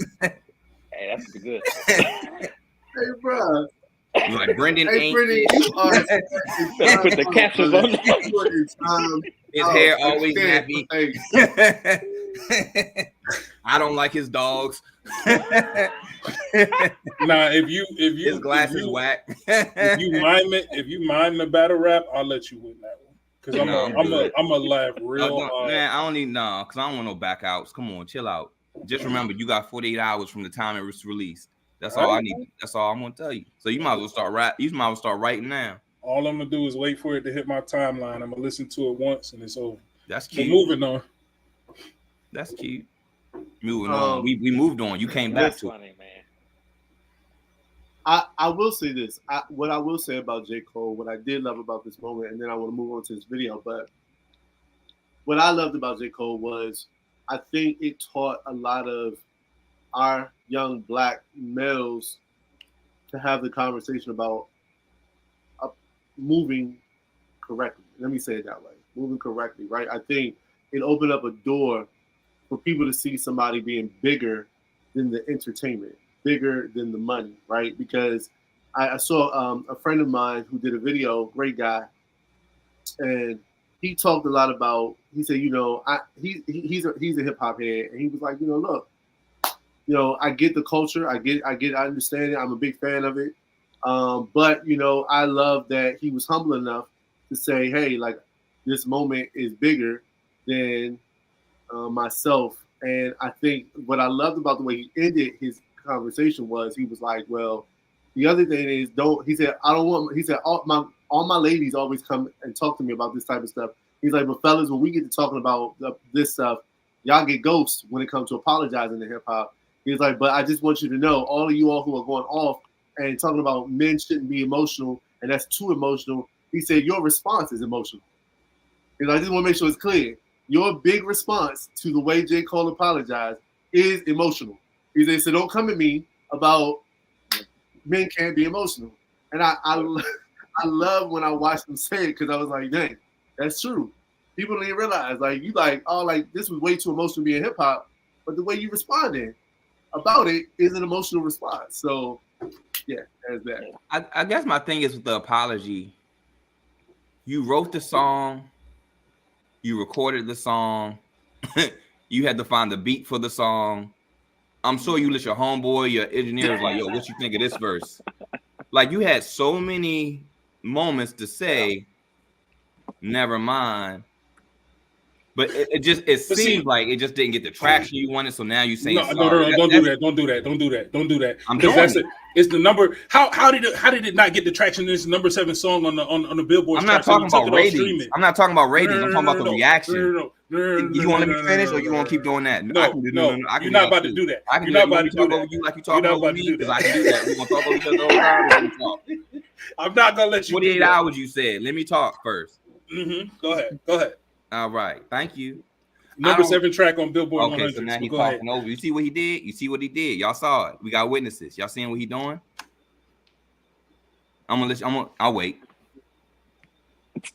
that's good. Hey, bro. Like Brendan. Hey, Brendan, you are put the captions on. His hair always nappy. I don't like his dogs. Nah, if you his glasses whack. if you mime the battle rap, I'll let you win that one. Because I'm a laugh real hard. Man, I don't need because I don't want no backouts. Come on, chill out. Just remember, you got 48 hours from the time it was released. That's all I need. That's all I'm gonna tell you. So you might as well start writing now. All I'm gonna do is wait for it to hit my timeline. I'm gonna listen to it once and it's over. That's cute. But moving on. That's cute. Moving on. We moved on. You came back to funny, man. I will say this. What I will say about J. Cole, what I did love about this moment, and then I want to move on to this video, but what I loved about J. Cole was I think it taught a lot of our young black males to have the conversation about moving correctly. Let me say it that way. Moving correctly, right? I think it opened up a door for people to see somebody being bigger than the entertainment, bigger than the money, right? Because I saw a friend of mine who did a video, great guy, and he talked a lot about, he said, you know, he's a hip hop head, and he was like, you know, look, you know, I get the culture, I understand it, I'm a big fan of it, but you know, I love that he was humble enough to say, hey, like, this moment is bigger than myself. And I think what I loved about the way he ended his conversation was he was like, well, the other thing is he said all my ladies always come and talk to me about this type of stuff. He's like, but fellas, when we get to talking about this stuff, y'all get ghosts when it comes to apologizing to hip hop. He's like, but I just want you to know, all of you all who are going off and talking about men shouldn't be emotional and that's too emotional. He said, your response is emotional. And I just want to make sure it's clear. Your big response to the way J. Cole apologized is emotional. He said, so don't come at me about men can't be emotional. And I love when I watched him say it because I was like, dang, that's true. People didn't realize, like, you like, oh, like, this was way too emotional being hip hop, but the way you responded about it is an emotional response. So, yeah, there's that. I guess my thing is with the apology, you wrote the song, you recorded the song, you had to find the beat for the song. I'm sure you let your homeboy, your engineers, like, yo, what you think of this verse? Like, you had so many moments to say, never mind. But it seems like it just didn't get the traction you wanted. So now you saying, no, don't do that. I'm doing it. It's the number. How did it not get the traction? It's the number 7 song on the Billboard. I'm not talking about ratings. I'm not talking about ratings. I'm talking about the reaction. You want to be finished, or you want to keep doing that? No, you're not about to do that. You're not about to do that. You like you talking over me because I can do that. We gonna talk over each other all the time. I'm not gonna let you. 48 hours. You said. Let me talk first. Go ahead. All right, thank you. Number 7 track on Billboard 100. Okay, so now he's talking over. You see what he did? Y'all saw it. We got witnesses. Y'all seeing what he doing? I'll wait.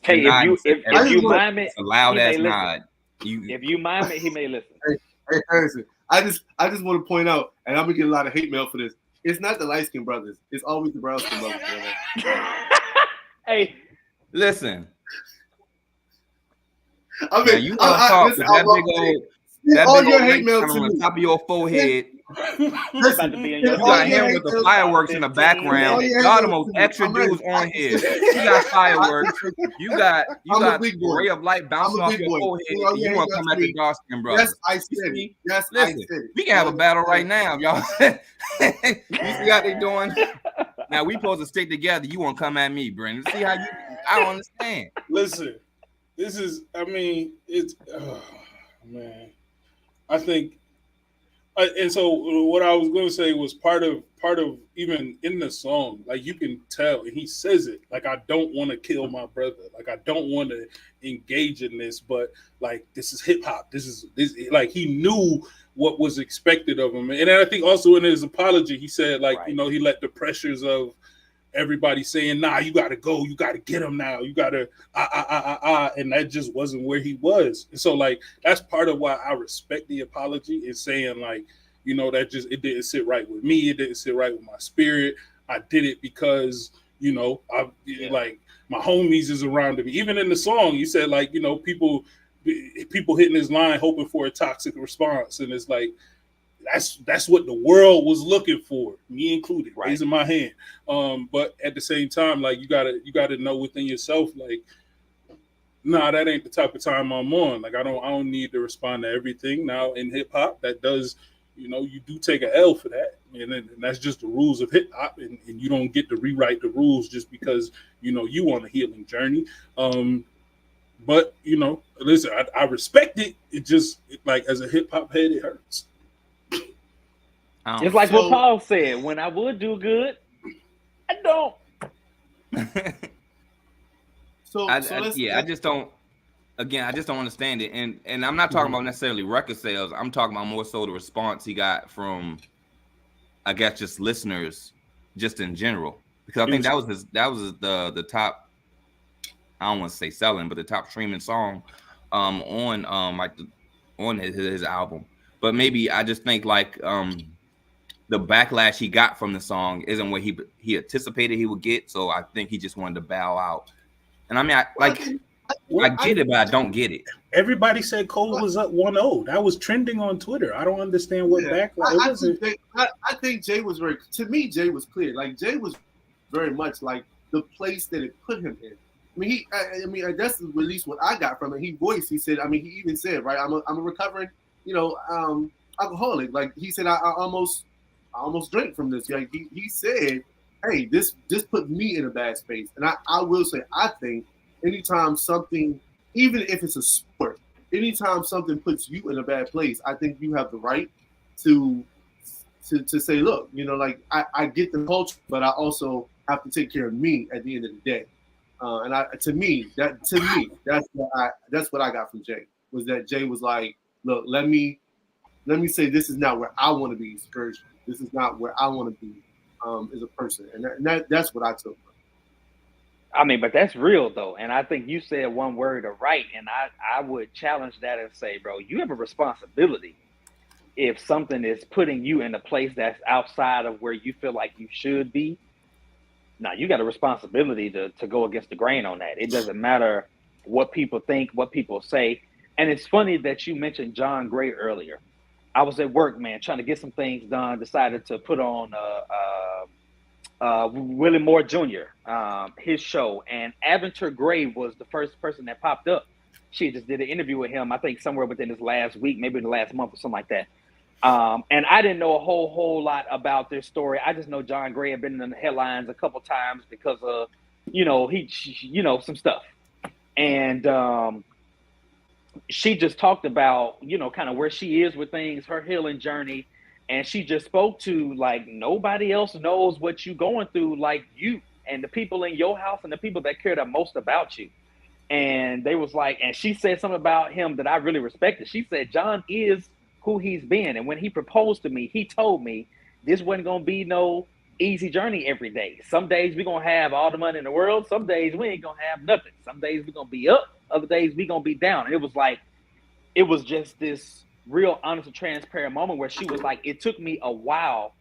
Hey, if you mind me, a loud ass nod. If you mind me, he may listen. Hey, Harrison, I just want to point out, and I'm gonna get a lot of hate mail for this. It's not the light skin brothers. It's always the brown skin brothers. Hey, listen. I mean, you want to talk that big old hate mail on the top of your forehead. You got him with the fireworks in the background. Y'all the most extra dudes on here. You got fireworks. You got the ray of light bouncing off your forehead. You want to come at the dark skin brother? Yes, I said it. Yes, listen, I said it. We can have a battle right now, y'all. You see how they doing? Now we supposed to stick together. You want to come at me, Brendan? See how you? I don't understand. Listen. This is, I mean, it's, man. I think, and so what I was going to say was part of even in the song, like you can tell, and he says it, like, I don't want to kill my brother. Like, I don't want to engage in this, but like, this is hip hop. This like, he knew what was expected of him. And I think also in his apology, he said, like, you know, he let the pressures of everybody saying, nah, you got to go. You got to get him now. You got to, and that just wasn't where he was. And so, like, that's part of why I respect the apology, is saying, like, you know, that just, it didn't sit right with me. It didn't sit right with my spirit. I did it because, you know, like, my homies is around me. Even in the song, he said, like, you know, people hitting his line hoping for a toxic response. And it's like, that's what the world was looking for, me included, raising my hand. But at the same time, like, you gotta know within yourself, like, nah, that ain't the type of time I'm on. Like I don't need to respond to everything. Now in hip hop, that does, you do take an L for that. And that's just the rules of hip hop, and you don't get to rewrite the rules just because you on a healing journey. But listen, I respect it. It just like as a hip hop head, it hurts. It's like what Paul said: when I would do good, I don't. I just don't. Again, I just don't understand it, and I'm not talking about necessarily record sales. I'm talking about more so the response he got from, I guess, just listeners, just in general. Because I think that was the top. I don't want to say selling, but the top streaming song, on his album. But maybe I just think like the backlash he got from the song isn't what he anticipated he would get. So I think he just wanted to bow out. And I mean, I get it, but I don't get it. Everybody said Cole was up 1-0. That was trending on Twitter. I don't understand what backlash. I think Jay was Jay was clear. Like Jay was very much like the place that it put him in. I mean, that's at least what I got from it. He said, he even said, right, I'm a recovering, alcoholic. Like he said, I almost drank from this. Like he said, hey, this put me in a bad space. And I will say, I think anytime something, even if it's a sport, anytime something puts you in a bad place, I think you have the right to say, look, like I get the culture, but I also have to take care of me at the end of the day. That's what I got from Jay, was that Jay was like, look, let me say this is not where I want to be spiritually. This is not where I want to be as a person, and that's what I took. I mean, but that's real though, and I think you said one word of right, and I would challenge that and say, bro, you have a responsibility if something is putting you in a place that's outside of where you feel like you should be. Now, you got a responsibility to go against the grain on that. It doesn't matter what people think, what people say. And it's funny that you mentioned John Gray earlier. I was at work, man, trying to get some things done, decided to put on Willie Moore Jr., his show. And Aventer Gray was the first person that popped up. She just did an interview with him, I think somewhere within this last week, maybe in the last month or something like that. And I didn't know a whole lot about this story. I just know John Gray had been in the headlines a couple times because of, some stuff. And she just talked about, kind of where she is with things, her healing journey. And she just spoke to like, nobody else knows what you're going through like you and the people in your house and the people that care the most about you. And they was like, and she said something about him that I really respected. She said, John is who he's been. And when he proposed to me, he told me this wasn't going to be no easy journey every day. Some days we're going to have all the money in the world. Some days we ain't going to have nothing. Some days we're going to be up. Other days we're going to be down. And it was just this real honest and transparent moment where she was like, it took me a while,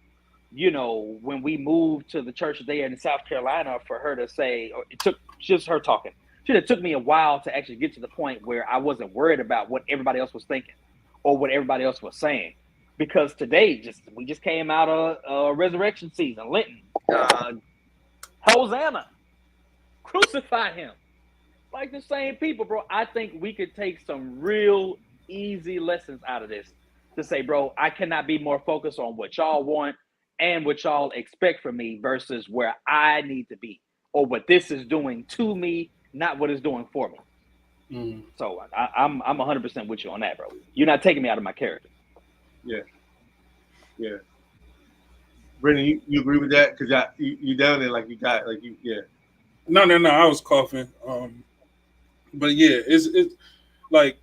when we moved to the church there in South Carolina for her to say, or it took just her talking. It took me a while to actually get to the point where I wasn't worried about what everybody else was thinking or what everybody else was saying, because today we just came out of resurrection season, Lenten, Hosanna, crucify him, like the same people, bro. I think we could take some real easy lessons out of this to say, bro, I cannot be more focused on what y'all want and what y'all expect from me versus where I need to be or what this is doing to me, not what it's doing for me. So I'm 100% with you on that, bro. You're not taking me out of my character. Yeah. Brendan, you agree with that? Because you down there yeah. No. I was coughing. But yeah, it's like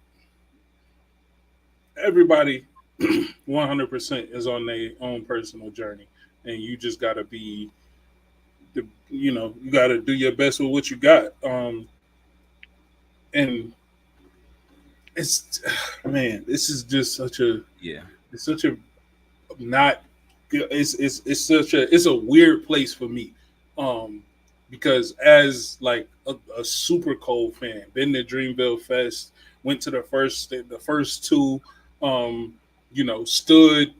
everybody 100% is on their own personal journey, and you just gotta be you gotta do your best with what you got. And it's, man, this is just such a, it's such a not, it's a weird place for me. Because as like a super Cole fan, been to Dreamville Fest, went to the first two, stood.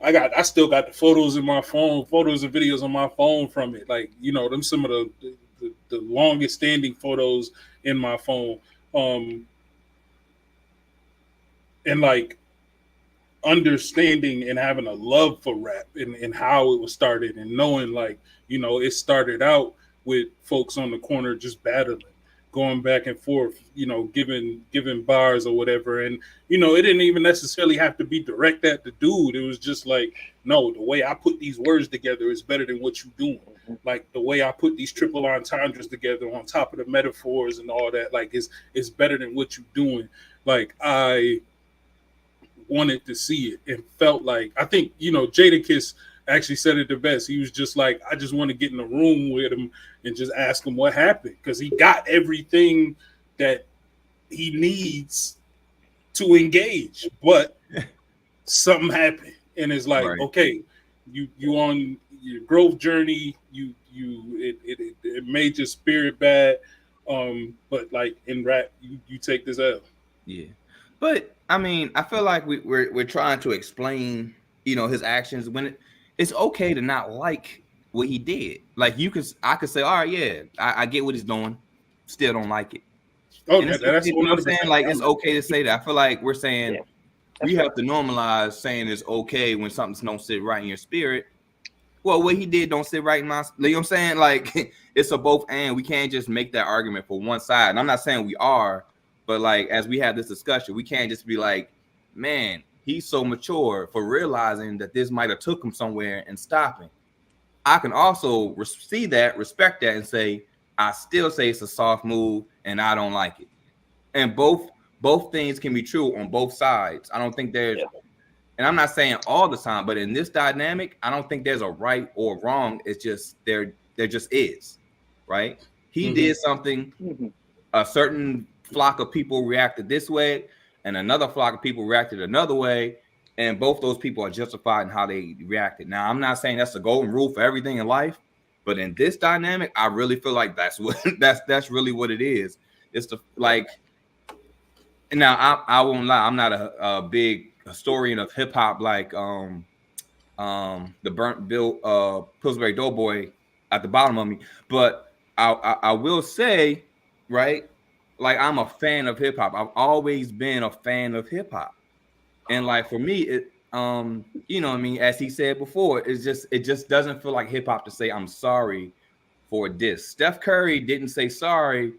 I still got the photos in my phone, photos and videos on my phone from it. Like, them some of the longest standing photos in my phone. And like understanding and having a love for rap and how it was started, and knowing like, you know, it started out with folks on the corner just battling, going back and forth, you know, giving bars or whatever. And you know, it didn't even necessarily have to be direct at the dude. It was just like, no, the way I put these words together is better than what you doing. Like the way I put these triple entendres together on top of the metaphors and all that, like it's better than what you doing. Like I wanted to see it and felt like, I think, you know, Jadakiss actually said it the best. He was just like, I just want to get in the room with him and just ask him what happened, because he got everything that he needs to engage, but something happened, and it's like, right. Okay, you on your growth journey, it made your spirit bad, but like in rap, you take this out. Yeah, but I mean, I feel like we're trying to explain, you know, his actions when it's okay to not like what he did. Like I could say, all right, yeah, I get what he's doing, still don't like it. Oh, that's you know what I'm saying. Like it's okay to say that. I feel like we're saying we have to normalize saying it's okay when something don't sit right in your spirit. Well, what he did don't sit right in my. You know what I'm saying? Like it's a both and. We can't just make that argument for one side. And I'm not saying we are. But like, as we have this discussion, we can't just be like, man, he's so mature for realizing that this might have took him somewhere and stopping. I can also see that, respect that, and say, I still say it's a soft move and I don't like it. And both things can be true on both sides. I don't think there's, and I'm not saying all the time, but in this dynamic, I don't think there's a right or wrong. It's just, there just is, right? He did something, a certain flock of people reacted this way and another flock of people reacted another way, and both those people are justified in how they reacted. Now, I'm not saying that's the golden rule for everything in life, but in this dynamic, I really feel like that's what that's really what it is. It's the like. Now, I won't lie, I'm not a big historian of hip hop like the burnt Bill Pillsbury Doughboy at the bottom of me, but I will say, right. Like I'm a fan of hip hop. I've always been a fan of hip hop, and like for me, it you know what I mean. As he said before, it just doesn't feel like hip hop to say I'm sorry for this. Steph Curry didn't say sorry,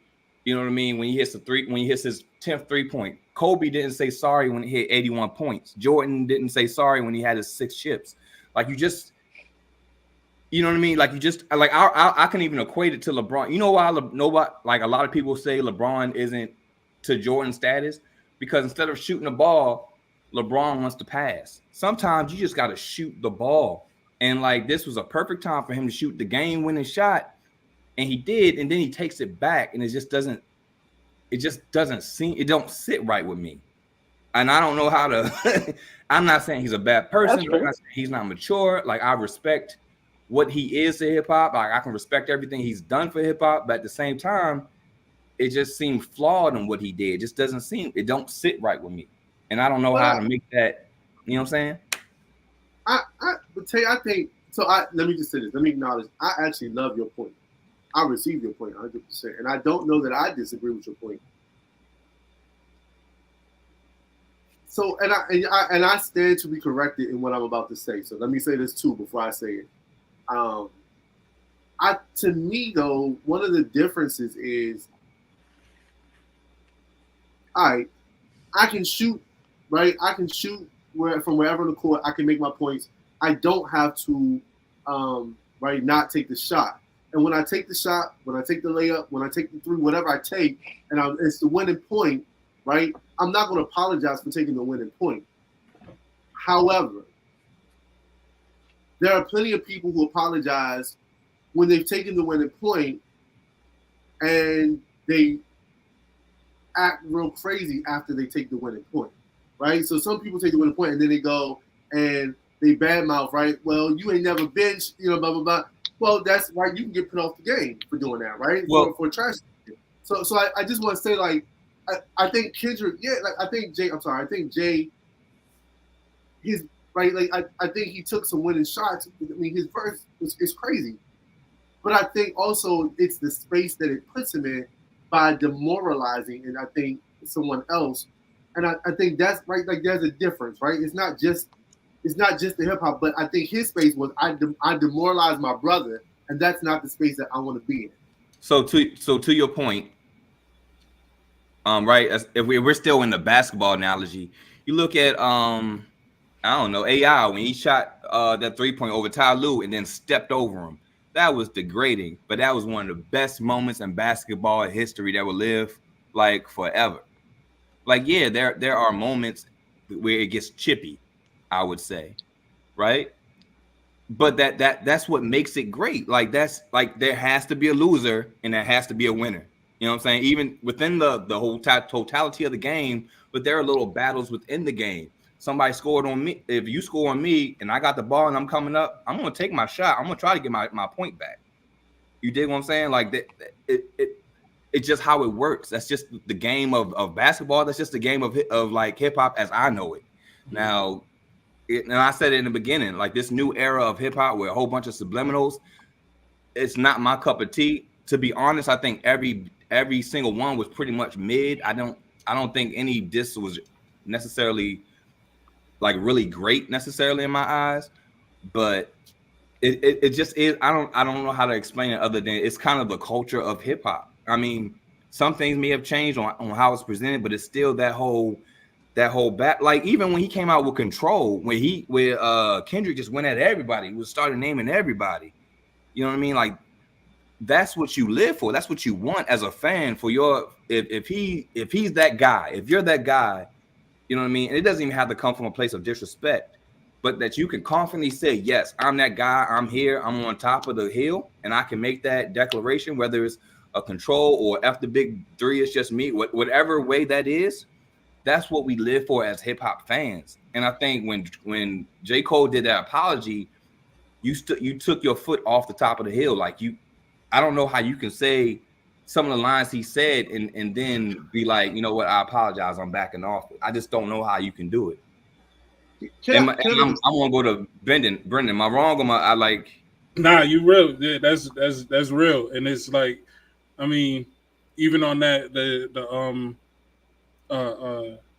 you know what I mean, when he hits his 10th 3-point. Kobe didn't say sorry when he hit 81 points. Jordan didn't say sorry when he had his 6 chips. Like you know what I mean? Like you just like I can even equate it to LeBron. You know why nobody, like a lot of people say LeBron isn't to Jordan status? Because instead of shooting the ball, LeBron wants to pass. Sometimes you just got to shoot the ball. And like this was a perfect time for him to shoot the game-winning shot, and he did, and then he takes it back, and it just doesn't sit right with me. And I don't know how to I'm not saying he's a bad person, he's not mature. Like I respect what he is to hip hop. Like I can respect everything he's done for hip hop, but at the same time, it just seemed flawed in what he did. It just it don't sit right with me. And I don't know how to make that, you know what I'm saying? I think so. Let me just say this. Let me acknowledge, I actually love your point. I receive your point 100%. And I don't know that I disagree with your point. So, and I stand to be corrected in what I'm about to say. So let me say this too before I say it. To me though, one of the differences is, all right, I can shoot, right? I can shoot from wherever in the court. I can make my points. I don't have to, right, not take the shot. And when I take the shot, when I take the layup, when I take the three, whatever I take, and it's the winning point, right? I'm not going to apologize for taking the winning point. However, there are plenty of people who apologize when they've taken the winning point and they act real crazy after they take the winning point, right? So some people take the winning point and then they go and they badmouth, right? Well, you ain't never benched, you know, blah, blah, blah. Well, that's why you can get put off the game for doing that, right? Well, for trash. So I just want to say, like, I think Kendrick, I think Jay, his right, like I think he took some winning shots. I mean, his verse is crazy, but I think also it's the space that it puts him in by demoralizing, and I think someone else. And I think that's right. Like there's a difference, right? It's not just the hip hop, but I think his space was I demoralized my brother, and that's not the space that I want to be in. So to your point, right? If we're still in the basketball analogy, you look at I don't know, AI when he shot that 3-point over Ty Lue and then stepped over him. That was degrading, but that was one of the best moments in basketball history that will live like forever. Like, yeah, there are moments where it gets chippy, I would say, right? But that's what makes it great. Like that's like there has to be a loser and there has to be a winner. You know what I'm saying? Even within the whole totality of the game, but there are little battles within the game. Somebody scored on me. If you score on me and I got the ball and I'm coming up, I'm gonna take my shot. I'm gonna try to get my point back. You dig what I'm saying? Like that, it's just how it works. That's just the game of basketball. That's just the game of like hip hop as I know it. Now, and I said it in the beginning, like this new era of hip hop with a whole bunch of subliminals, it's not my cup of tea. To be honest, I think every single one was pretty much mid. I don't think any diss was necessarily like really great necessarily in my eyes, but it just is. I don't know how to explain it other than it's kind of the culture of hip hop. I mean, some things may have changed on how it's presented, but it's still that whole back. Like even when he came out with Control, when Kendrick just went at everybody, he was started naming everybody. You know what I mean? Like that's what you live for. That's what you want as a fan for your. If he's that guy, if you're that guy, you know what I mean. And it doesn't even have to come from a place of disrespect, but that you can confidently say, yes, I'm that guy. I'm here. I'm on top of the hill, and I can make that declaration, whether it's a Control or F the Big 3, it's just me. Whatever way that is, that's what we live for as hip hop fans. And I think when J. Cole did that apology, you took your foot off the top of the hill. Like I don't know how you can say some of the lines he said and then be like, you know what, I apologize, I'm backing off. I just don't know how you can do it. I'm gonna go to Brendan. Am I wrong? Or I like? Nah, you real. Yeah, that's real. And it's like, I mean, even on that the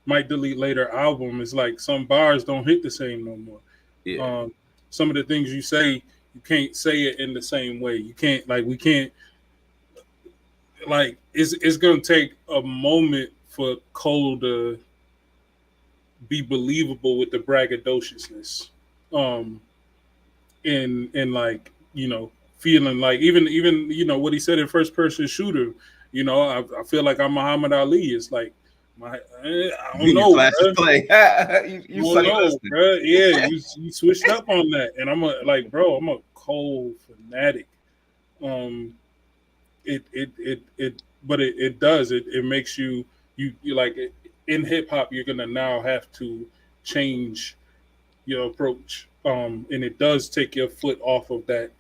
Might Delete Later album, it's like some bars don't hit the same no more. Yeah. Some of the things you say, you can't say it in the same way. You can't we can't it's gonna take a moment for Cole to be believable with the braggadociousness. And like, you know, feeling like even you know what he said in First Person Shooter, you know, I feel like I'm Muhammad Ali. It's like I don't know, bro. You don't know, bro. Yeah, you switched up on that, and I'm a Cole fanatic. It makes you like in hip hop, you're gonna now have to change your approach. And it does take your foot off of that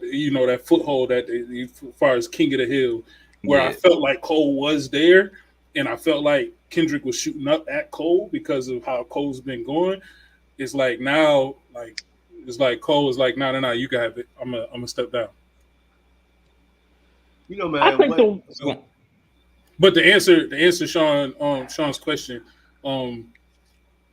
you know, that foothold that as far as King of the Hill, where I felt like Cole was there, and I felt like Kendrick was shooting up at Cole because of how Cole's been going. It's like now, it's like Cole is like, no, you can have it. I'm gonna step down. You know, man. I think but to answer Sean's question,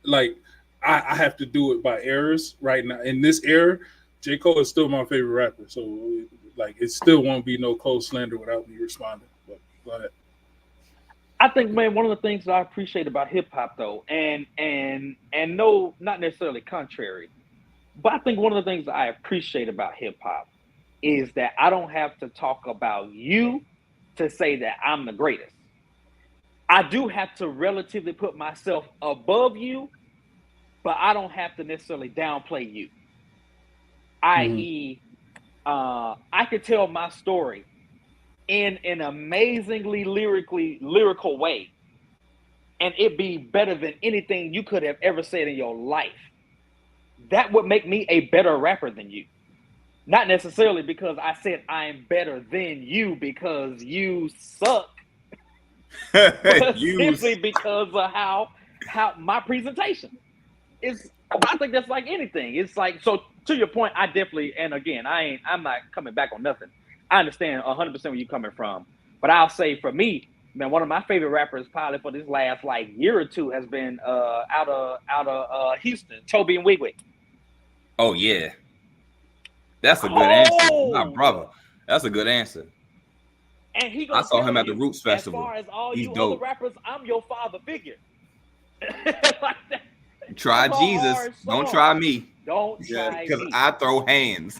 like I have to do it by errors right now. In this era, J. Cole is still my favorite rapper. So like it still won't be no Cole slander without me responding. But go ahead. I think, man, one of the things that I appreciate about hip hop though, and no, not necessarily contrary, but I think one of the things that I appreciate about hip hop is that I don't have to talk about you to say that I'm the greatest. I do have to relatively put myself above you, but I don't have to necessarily downplay you. I.e., I could tell my story in an amazingly lyrical way, and it be better than anything you could have ever said in your life. That would make me a better rapper than you. Not necessarily because I said I'm better than you because you suck, but simply because of how my presentation is. I think that's like anything. It's like, so to your point, I definitely, and again, I'm not coming back on nothing. I understand 100% where you're coming from, but I'll say for me, man, one of my favorite rappers probably for this last like year or two has been out of Houston, Toby and Wigwig. Oh yeah, that's a good answer, my brother. That's a good answer. And he I saw him at the Roots Festival. As far as all He's you dope. other rappers, I'm your father figure. Like that. Try Jesus, don't try me. Don't try because me. I throw hands.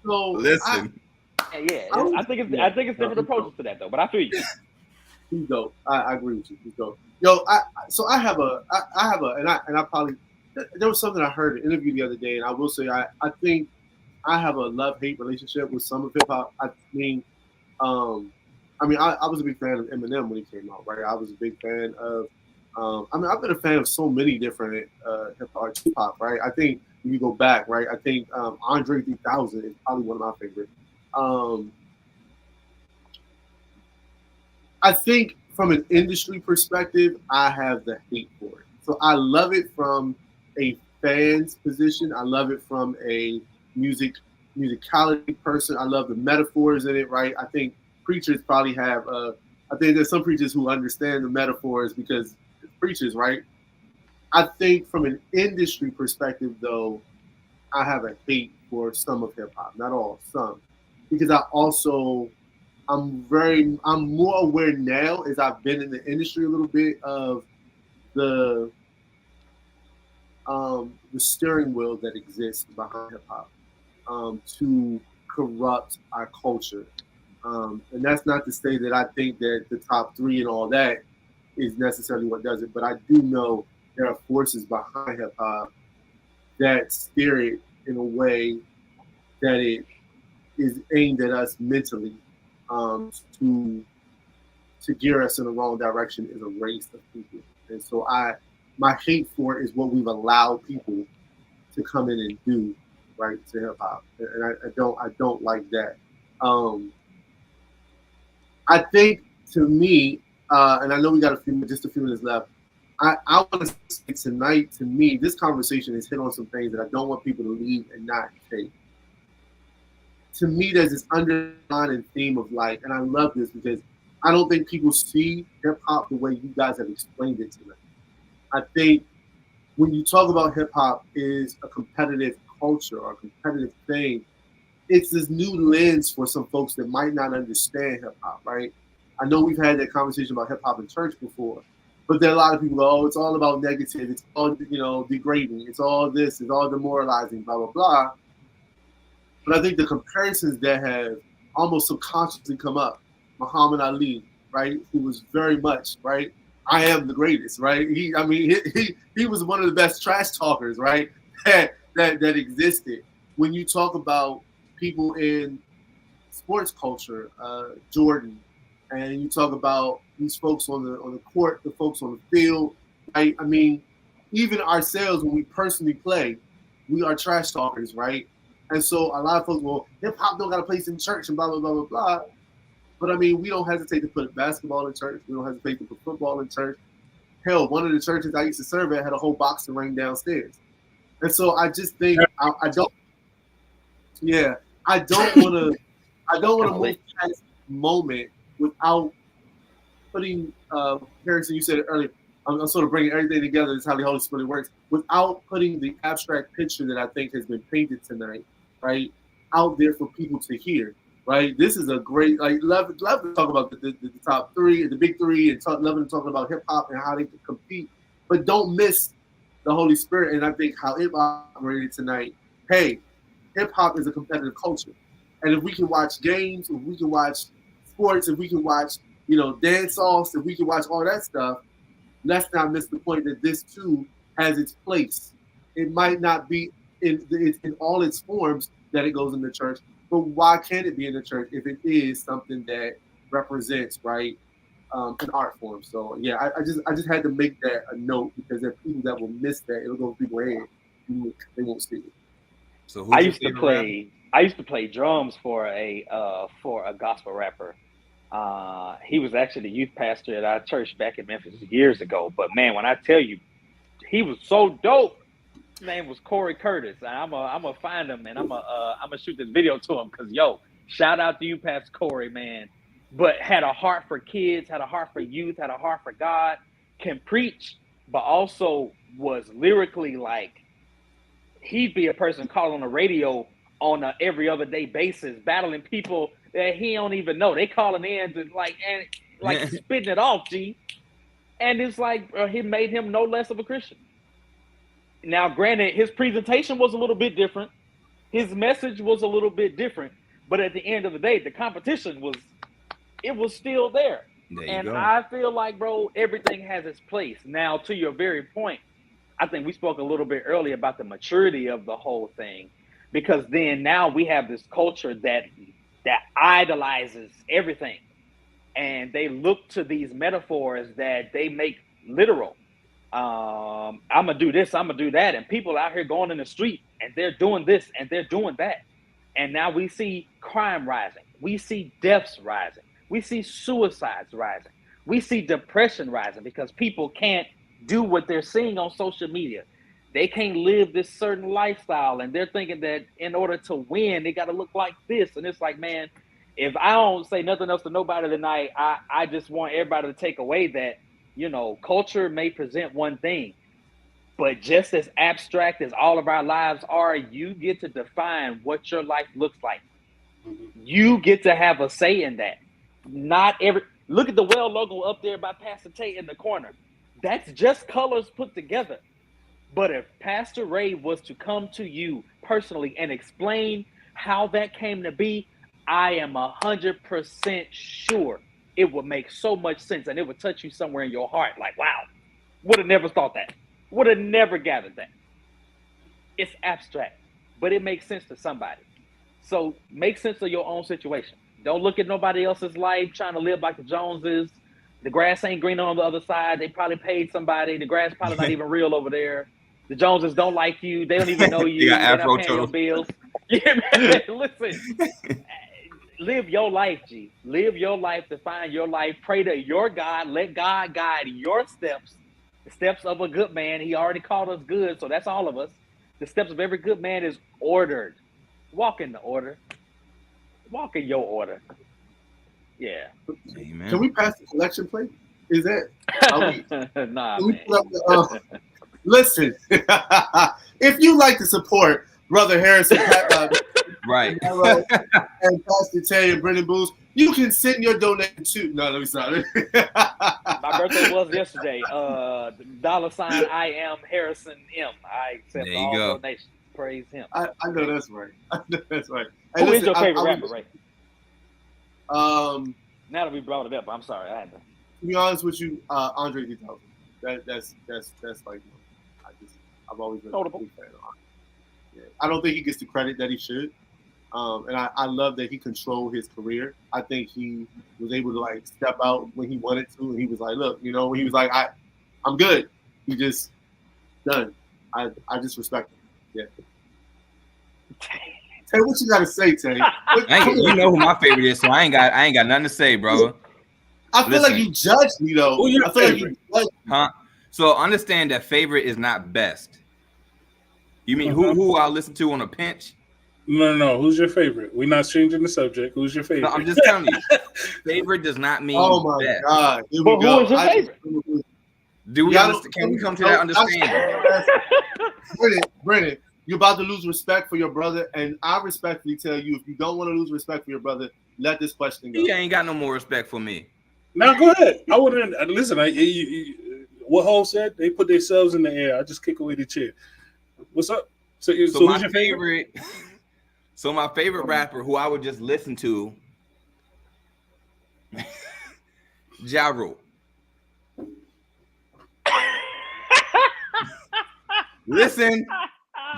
So listen. I think it's different approaches to that though. But I feel you. He's dope. I agree with you. He's dope. Yo, I have a, and I probably, there was something I heard in an interview the other day, and I will say I think I have a love-hate relationship with some of hip hop. I mean, I was a big fan of Eminem when he came out, right? I was a big fan of, I've been a fan of so many different hip hop, right? I think if you go back, right, I think Andre 3000 is probably one of my favorites. I think from an industry perspective, I have the hate for it. So I love it from a fan's position. I love it from a musicality person. I love the metaphors in it, right? I think preachers probably have, I think there's some preachers who understand the metaphors because it's preachers, right? I think from an industry perspective, though, I have a hate for some of hip hop, not all, some, because I'm more aware now as I've been in the industry a little bit of the steering wheel that exists behind hip hop to corrupt our culture. And that's not to say that I think that the top three and all that is necessarily what does it, but I do know there are forces behind hip hop that steer it in a way that it is aimed at us mentally to gear us in the wrong direction is a race of people. And so my hate for it is what we've allowed people to come in and do, right, to hip hop. And I don't like that. I think to me, and I know we got just a few minutes left. I want to say tonight, to me, this conversation has hit on some things that I don't want people to leave and not take. To me, there's this underlying theme of like, and I love this because I don't think people see hip hop the way you guys have explained it tonight. I think when you talk about hip hop is a competitive culture or a competitive thing, it's this new lens for some folks that might not understand hip hop, right? I know we've had that conversation about hip hop in church before, but there are a lot of people go, oh, it's all about negative, it's all, degrading, it's all this, it's all demoralizing, blah, blah, blah. But I think the comparisons that have almost subconsciously come up, Muhammad Ali, right, who was very much, right, I am the greatest, right? He was one of the best trash talkers, right, that existed. When you talk about people in sports culture, Jordan, and you talk about these folks on the court, the folks on the field, right? I mean, even ourselves when we personally play, we are trash talkers, right? And so a lot of folks, well, hip hop don't got a place in church and blah, blah, blah, blah, blah. But I mean, we don't hesitate to put basketball in church. We don't hesitate to put football in church. Hell, one of the churches I used to serve at had a whole boxing ring downstairs. And so I just think I don't want to move past this moment without putting, Harrison, you said it earlier, I'm sort of bringing everything together. This is how the Holy Spirit works. Without putting the abstract picture that I think has been painted tonight, right, out there for people to hear, right? This is a great, love to talk about the top three, the big three, and love to talk about hip hop and how they can compete, but don't miss the Holy Spirit. And I think how it operated tonight. Hey, hip hop is a competitive culture, and if we can watch games, if we can watch sports, if we can watch, dance offs, if we can watch all that stuff, let's not miss the point that this too has its place. It might not be in all its forms that it goes in the church, but why can't it be in the church if it is something that represents, right, an art form? So yeah, I just had to make that a note because there are people that will miss that. It'll go through people's head. They won't see it. So I used to play drums for a gospel rapper. He was actually the youth pastor at our church back in Memphis years ago. But man, when I tell you, he was so dope. name was Corey Curtis. I'm gonna find him and I'm gonna shoot this video to him because shout out to you, Pastor Corey, man. But had a heart for kids, had a heart for youth, had a heart for God, can preach, but also was lyrically like he'd be a person called on the radio on a every other day basis, battling people that he don't even know. They calling in to like spitting it off, G. And it's like it made him no less of a Christian. Now, granted, his presentation was a little bit different. His message was a little bit different. But at the end of the day, the competition was still there. And I feel like, bro, everything has its place. Now, to your very point, I think we spoke a little bit earlier about the maturity of the whole thing. Because then now we have this culture that idolizes everything. And they look to these metaphors that they make literal. I'm going to do this, I'm going to do that. And people out here going in the street and they're doing this and they're doing that. And now we see crime rising. We see deaths rising. We see suicides rising. We see depression rising because people can't do what they're seeing on social media. They can't live this certain lifestyle. And they're thinking that in order to win, they got to look like this. And it's like, man, if I don't say nothing else to nobody tonight, I just want everybody to take away that, culture may present one thing, but just as abstract as all of our lives are, you get to define what your life looks like. You get to have a say in that. Look at the well logo up there by Pastor Tate in the corner. That's just colors put together. But if Pastor Ray was to come to you personally and explain how that came to be, I am 100% sure it would make so much sense and it would touch you somewhere in your heart. Like, wow, would have never thought that. Would have never gathered that. It's abstract, but it makes sense to somebody. So make sense of your own situation. Don't look at nobody else's life trying to live like the Joneses. The grass ain't green on the other side. They probably paid somebody. The grass probably not even real over there. The Joneses don't like you. They don't even know you. They're not paying your bills. Yeah, man, listen. Live your life, G. Live your life, define your life. Pray to your God. Let God guide your steps. The steps of a good man. He already called us good, so that's all of us. The steps of every good man is ordered. Walk in the order. Walk in your order. Yeah. Amen. Can we pass the collection plate? Is that? Nah, man. Listen, if you like to support Brother Harrison, right, and Pastor Tay and Brendan Booth, you can send your donation to. No, let me stop. My birthday was yesterday. $ I am Harrison M. I accept all donations. Praise him. I know that's right. I know that's right. Who is your favorite rapper, Ray? Now that we brought it up, I'm sorry. I had to. To be honest with you, Andre 3000. That's like, I've always been a big fan of Andre. Yeah. I don't think he gets the credit that he should. And I love that he controlled his career. I think he was able to like step out when he wanted to, and he was like, look, when he was like, I'm good. He just done. I just respect him. Yeah. Tay, what you gotta say, Tay? You know who my favorite is, so I ain't got nothing to say, bro. I feel like you judged me though. Who your favorite? Huh? So understand that favorite is not best. You mean who I'll listen to on a pinch? No. Who's your favorite? We're not changing the subject. Who's your favorite? No, I'm just telling you. Favorite does not mean oh my best. God. Here but we go. Who is your favorite? Do we can we come to that understanding? Brennan, you're about to lose respect for your brother, and I respectfully tell you, if you don't want to lose respect for your brother, let this question go. He ain't got no more respect for me. Now go ahead. I wouldn't listen. What Ho said, they put themselves in the air. I just kick away the chair. What's up? So my favorite? So my favorite rapper, who I would just listen to, Ja Rule. Listen,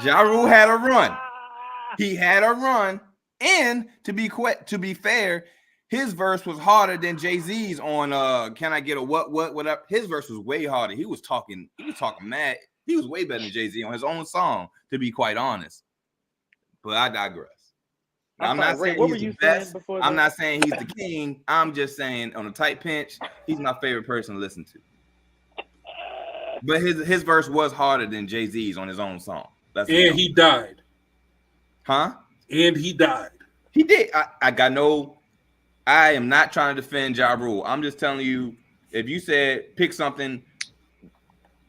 Ja Rule had a run. He had a run, and to be fair, his verse was harder than Jay-Z's on Can I Get a Whatever. His verse was way harder. He was talking mad. He was way better than Jay-Z on his own song, to be quite honest. But I digress. I'm not saying he's the best. I'm not saying he's the king. I'm just saying on a tight pinch, he's my favorite person to listen to. But his verse was harder than Jay-Z's on his own song. That's And he died. huh? And he died. He did. I am not trying to defend Ja Rule. I'm just telling you, if you said pick something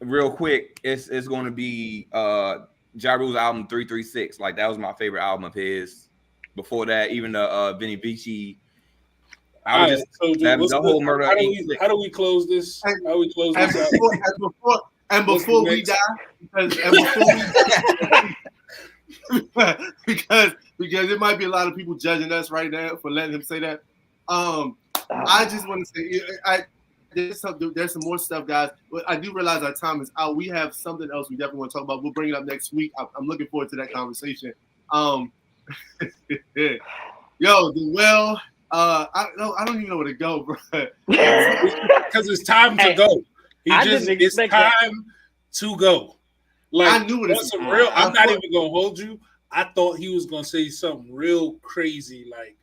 real quick, it's going to be Ja Rule's album 336. Like that was my favorite album of his. Before that, even the Vinny Vici. I was just the whole murder. How do we close this? How do we close this out? Before we die, because it might be a lot of people judging us right now for letting him say that. I just want to say, there's some more stuff, guys. But I do realize our time is out. We have something else we definitely want to talk about. We'll bring it up next week. I'm looking forward to that conversation. Yo, the well. I don't even know where to go, bro. Because it's time to go. It's time to go. Like I knew it. Some real. I'm not even gonna hold you. I thought he was gonna say something real crazy, like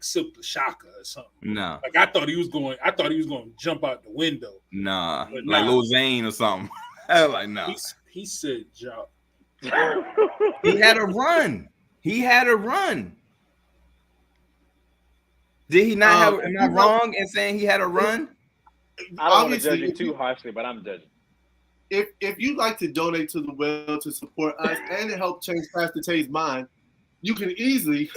Silk the Shocker or something. No. Like I thought he was going to jump out the window. Nah. Like Lil Zane or something. Like no. He said jump. He had a run. Did he not have? Am I wrong in saying he had a run? I don't want to judge you too harshly, but I'm judging. If you'd like to donate to the well to support us and to help change Pastor Tay's mind, you can easily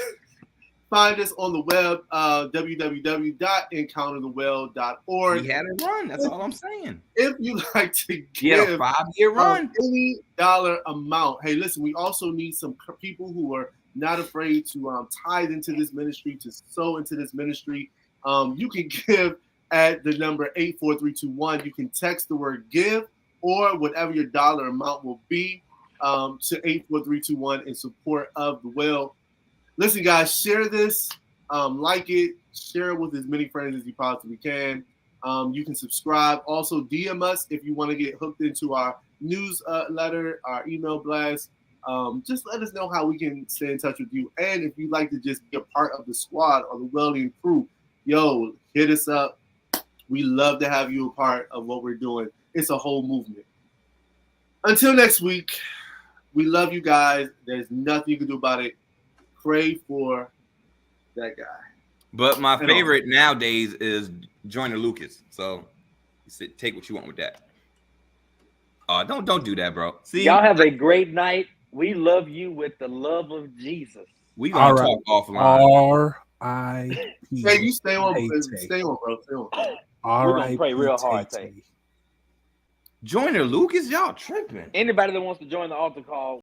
find us on the web, www.encounterthewell.org. He had a run. That's all I'm saying. If you like to give a 5-year run, any dollar amount. Hey, listen, we also need some people who are not afraid to tithe into this ministry, to sow into this ministry. You can give at the number 84321. You can text the word give or whatever your dollar amount will be to 84321 in support of the well. Listen, guys, share this, like it, share it with as many friends as you possibly can. You can subscribe. Also, DM us if you want to get hooked into our newsletter, our email blast. Just let us know how we can stay in touch with you. And if you'd like to just be a part of the squad or the Welding crew, yo, hit us up. We love to have you a part of what we're doing. It's a whole movement. Until next week, we love you guys. There's nothing you can do about it. Pray for that guy. But my favorite nowadays is Joyner Lucas. So take what you want with that. Don't do that, bro. See, y'all have a great night. We love you with the love of Jesus. We gonna talk offline. R.I.P. Hey, you stay on, bro. Stay on. We're gonna pray real hard, Tay. Joyner Lucas, y'all tripping. Anybody that wants to join the altar call,